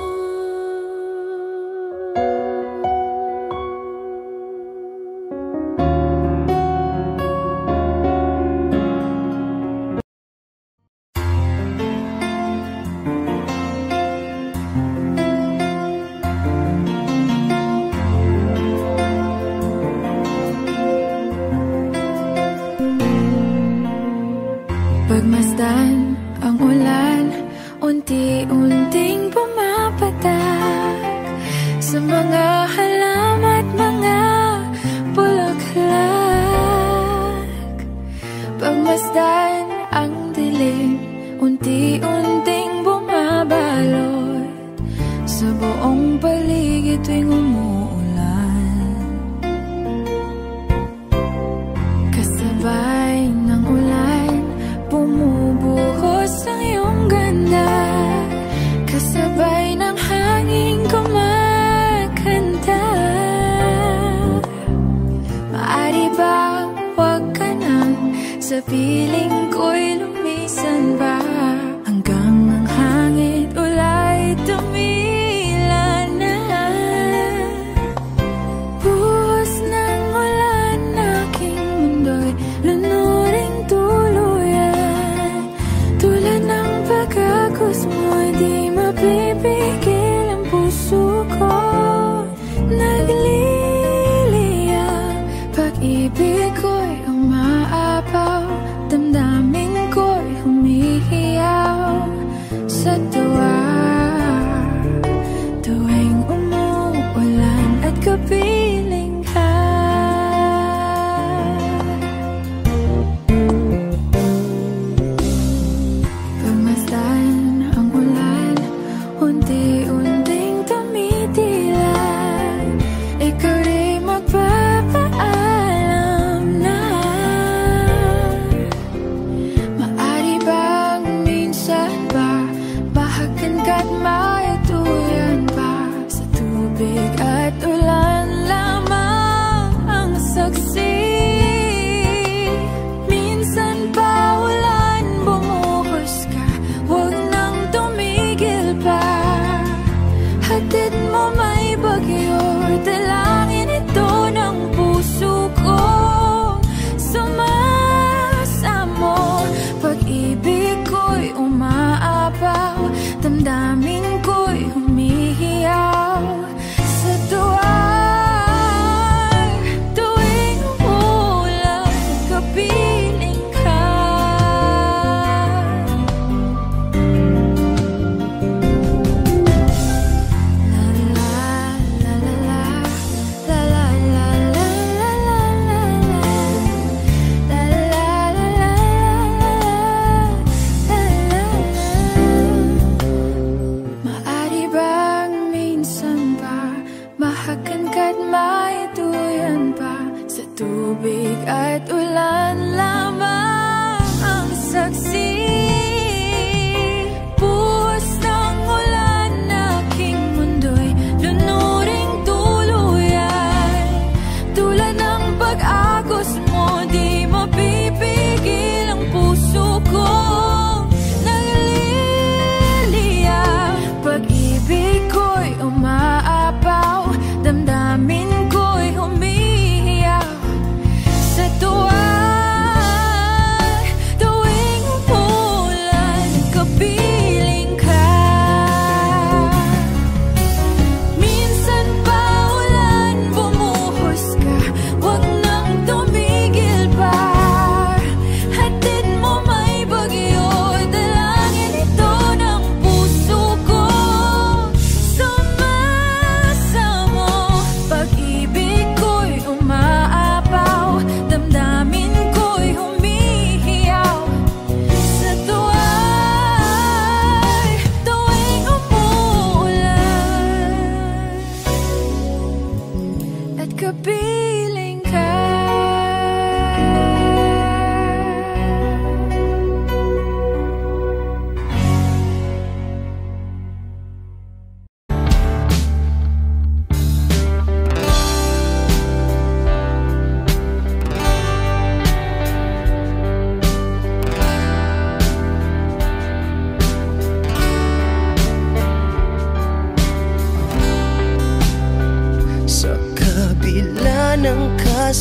Pagmasdan ang ulan, unti-unting pumapatak sa mga halaman at mga bulaklak. Pagmasdan ang dilim, unti-unting bumabalot sa buong paligid tuwing umuulan. Kasabay ng ulan, bumubuhos ang iyong ganda, kasabay ng hangin kumakanta. Maaari ba huwag ka nang sa piling ko'y lumisan ba, hanggang ang hangin ulay tumila na. Buhos ng ulan, aking mundo'y lunuring tuluyan. Tulad ng pagkagos mo, di mapipigil ang puso ko. Nagliliyab, pag-ibig ko'y umaapaw, damdamin ko'y humihiyaw sa tuwa. Tuwing umuulan at kapiling ka, pagmasdan ang ulan,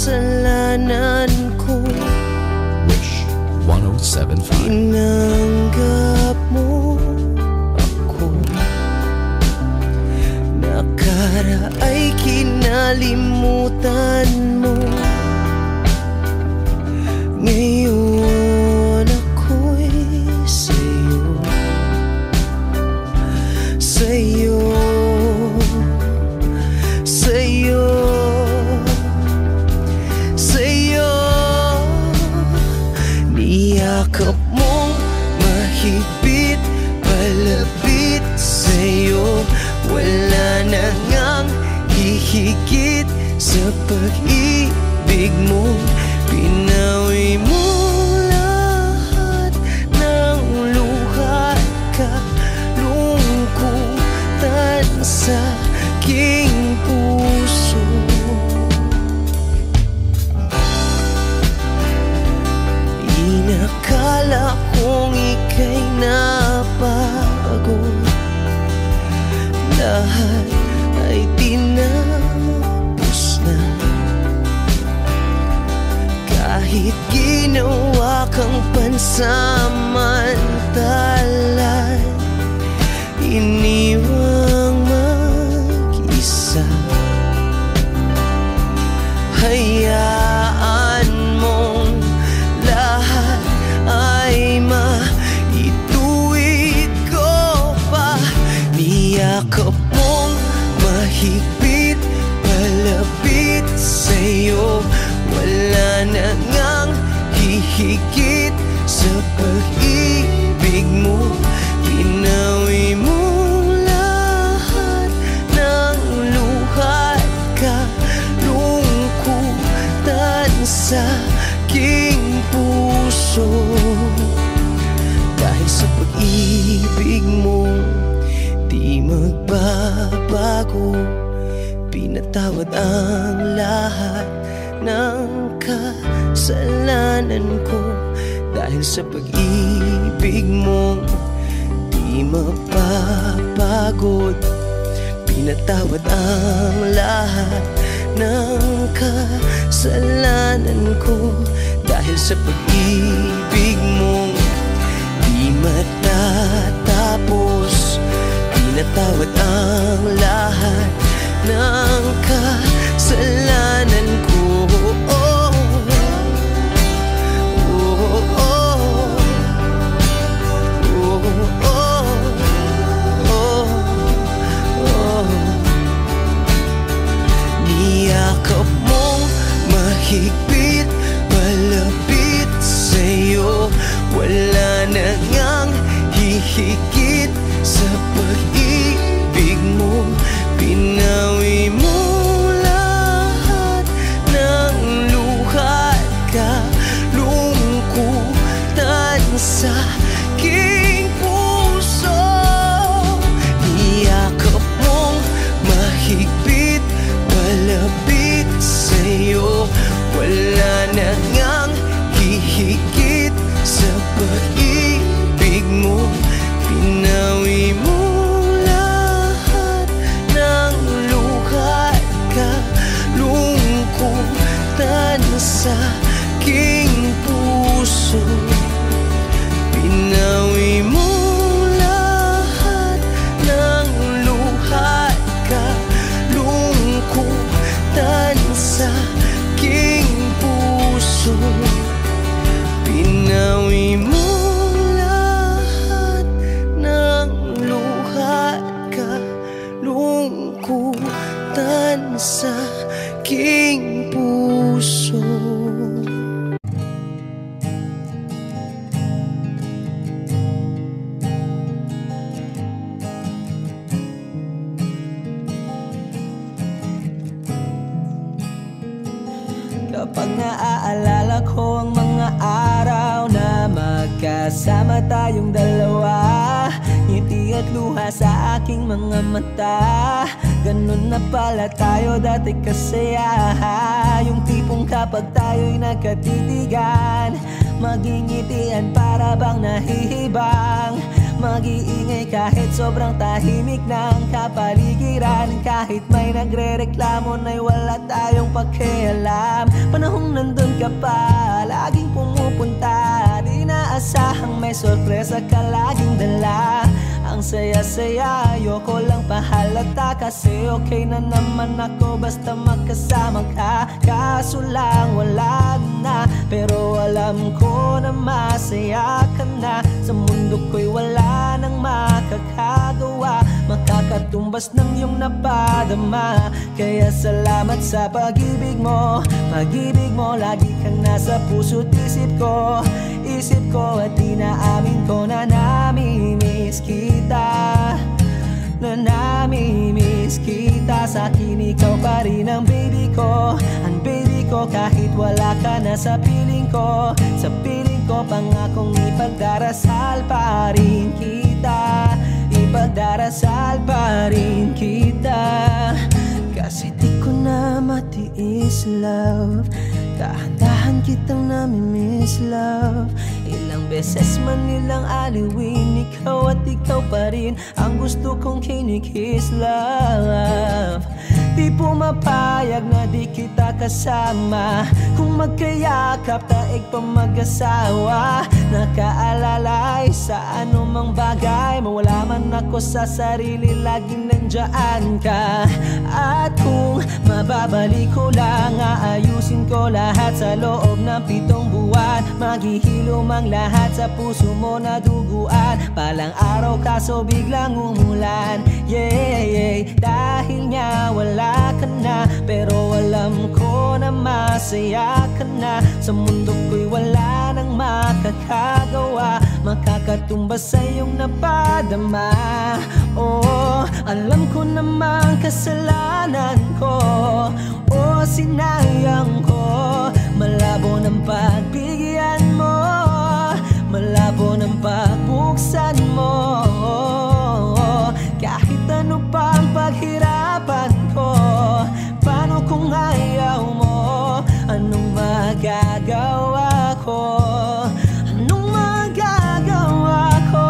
kasalanan ko. Wish 1075. Tinanggap mo ako, nakaraay kinalimutan mo. Ngayon ako'y sa'yo, sa'yo, sa'yo, sa'yo. Niyakap mong mahigpit, palapit sa'yo. Wala na ngang hihigit sa pag-ibig mo. Pinawi mo lahat ng luha at kalungkutan sa aking puso. Inakala kong ika'y napagod, lahat ay tinapos na. Kahit ginawa kang pansamantalan, iniwang mag-isa. Hayaan mong lahat ay maituwid ko pa. Niyakap mong mahigpit, palapit sa'yo. Wala na ngang hihigit sa pag-ibig mo. Pinawi mo lahat ng luha at kalungkutan sa aking puso. Dahil sa pag-ibig mo di magbabago, pinatawad ang lahat ng kasalanan ko. Dahil sa pag-ibig mo di mapapagod, pinatawad ang lahat ng kasalanan ko. Dahil sa pag-ibig mo di matatapos, pinatawad ang lahat ng kasalanan ko. Niyakap mong mahigpit, palapit sa'yo. Wala na ngang hihigit sa pag-ibig mo. Pinawi mo lahat ng luha at kalungkutan sa aking puso. Niyakap mong mahigpit, palapit sa'yo. Wala na ngang hihigit sa pag-ibig mo. Pinawi mo lahat ng luha at kalungkutan sa aking puso. Pinawi mo lahat ng luha at kalungkutan sa aking puso. Pinawi mo lahat ng luha at kalungkutan sa aking puso. Kapag naaalala ko ang mga araw na magkasama tayong dalawa, ngiti at luha sa aking mga mata. Ganun na pala tayo dati kasaya. Yung tipong kapag tayo'y nagkatitigan, magingitian para bang nahihibang. mag-iingay kahit sobrang tahimik ng kapaligiran. Kahit may nagre-reklamo na'y wala tayong pakialam. Panahong nandun ka pa, laging pumupunta. Di naasahang may sorpresa ka laging dala. Ang saya-saya, ayoko lang pahalata. Kasi okay na naman ako basta magkasama ka. Kaso lang wala na, pero alam ko na masaya ka na. Sa mundo ko'y wala nang makakagawa, makakatumbas ng iyong napadama. Kaya salamat sa pag-ibig mo. Pag-ibig mo, lagi kang nasa puso't isip ko. Isip ko at inaamin ko na namimiss kita. Na namimiss kita. Sa'kin ikaw pa rin ang baby ko. Ang baby ko kahit wala ka na sa piling ko. Sa piling ko pangakong ipagdarasal pa rin kita. Ipagdarasal pa rin kita. Kasi di ko na matiis love. Dahan-dahan kitang namimiss love. Ilang beses man nilang aliwin, ikaw at ikaw pa rin ang gusto kong kinikiss love. Di pumapayag na di kita kasama. Kung magkayakap taig pa mag-asawa. Nakaalalay sa anumang bagay. Mawala man ako sa sarili, laging nandiyan ka. At kung mababalik ko lang, aayusin ko lahat sa loob ng 7 buwan. Maghihilom ang lahat sa puso mo na duguan. Palang araw kaso biglang umulan. Yeah, yeah. Dahil nga wala ka na, pero alam ko na masaya ka na. Sa mundo ko'y wala nang makakagawa, makakatumbas sa iyong napadama. Oh, alam ko namang kasalanan ko. Oh, sinayang ko. Malabo ng pagbigyan mo, malabo ng pagbuksan mo. Kahit ano pang paghirapan ko, paano kung ayaw mo? Anong magagawa ko? Anong magagawa ko?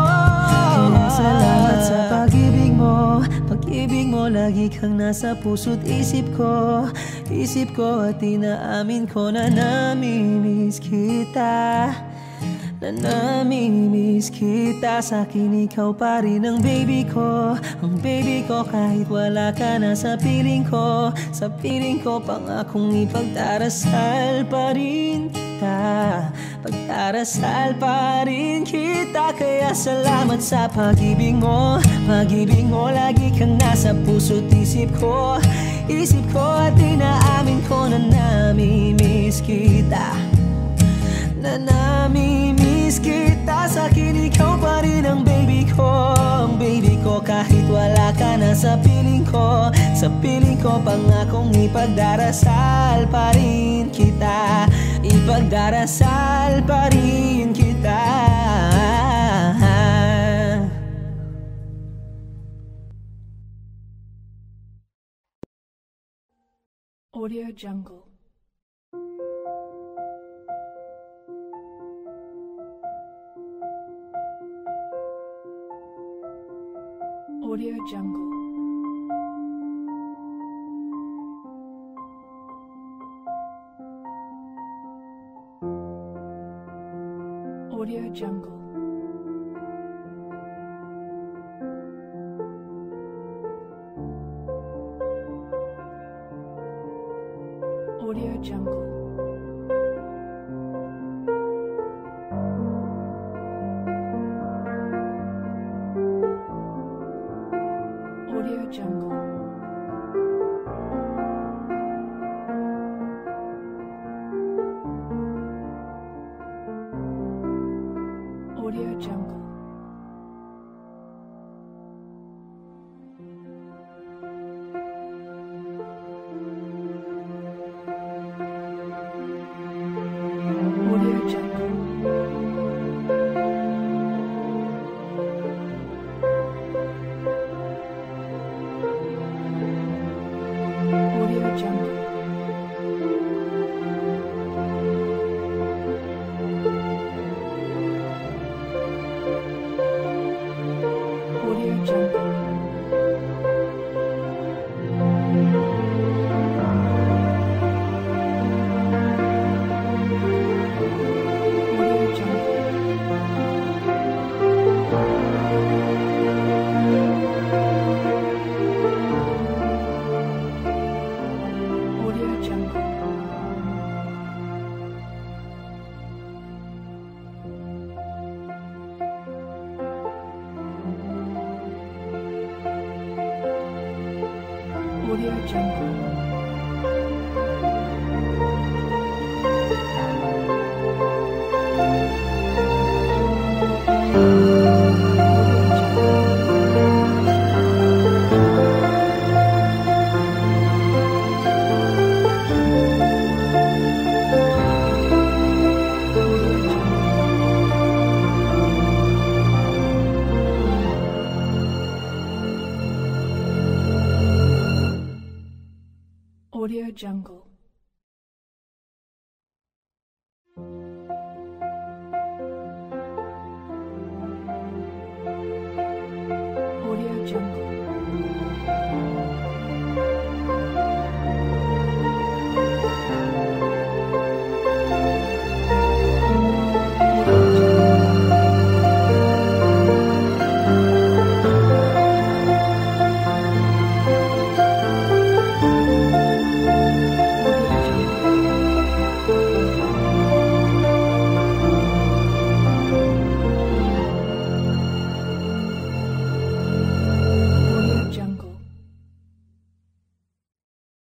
Kaya salamat sa pag-ibig mo. Pag-ibig mo, lagi kang nasa puso't isip ko. Isip ko at inaamin ko na namimiss kita. Na namimiss kita. Sa'kin ikaw pa rin ang baby ko. Ang baby ko kahit wala ka na sa piling ko. Sa piling ko pangakong ipagdarasal pa rin kita. Pagdarasal pa rin kita. Kaya salamat sa pag-ibig mo. Pag-ibig mo, lagi kang nasa puso't isip ko. Isip ko at inaamin ko na namimiss kita. Na namimiss kita. Sa'kin ikaw pa rin ang baby ko. Ang baby ko kahit wala ka na sa piling ko. Sa piling ko pangakong ipagdarasal pa rin kita. Ipagdarasal pa rin kita. Audio Jungle. Audio Jungle. Audio Jungle. Audio Jungle. Audio Jungle. Audio Jungle. Audio Jungle. Audio Jungle. Audio Jungle.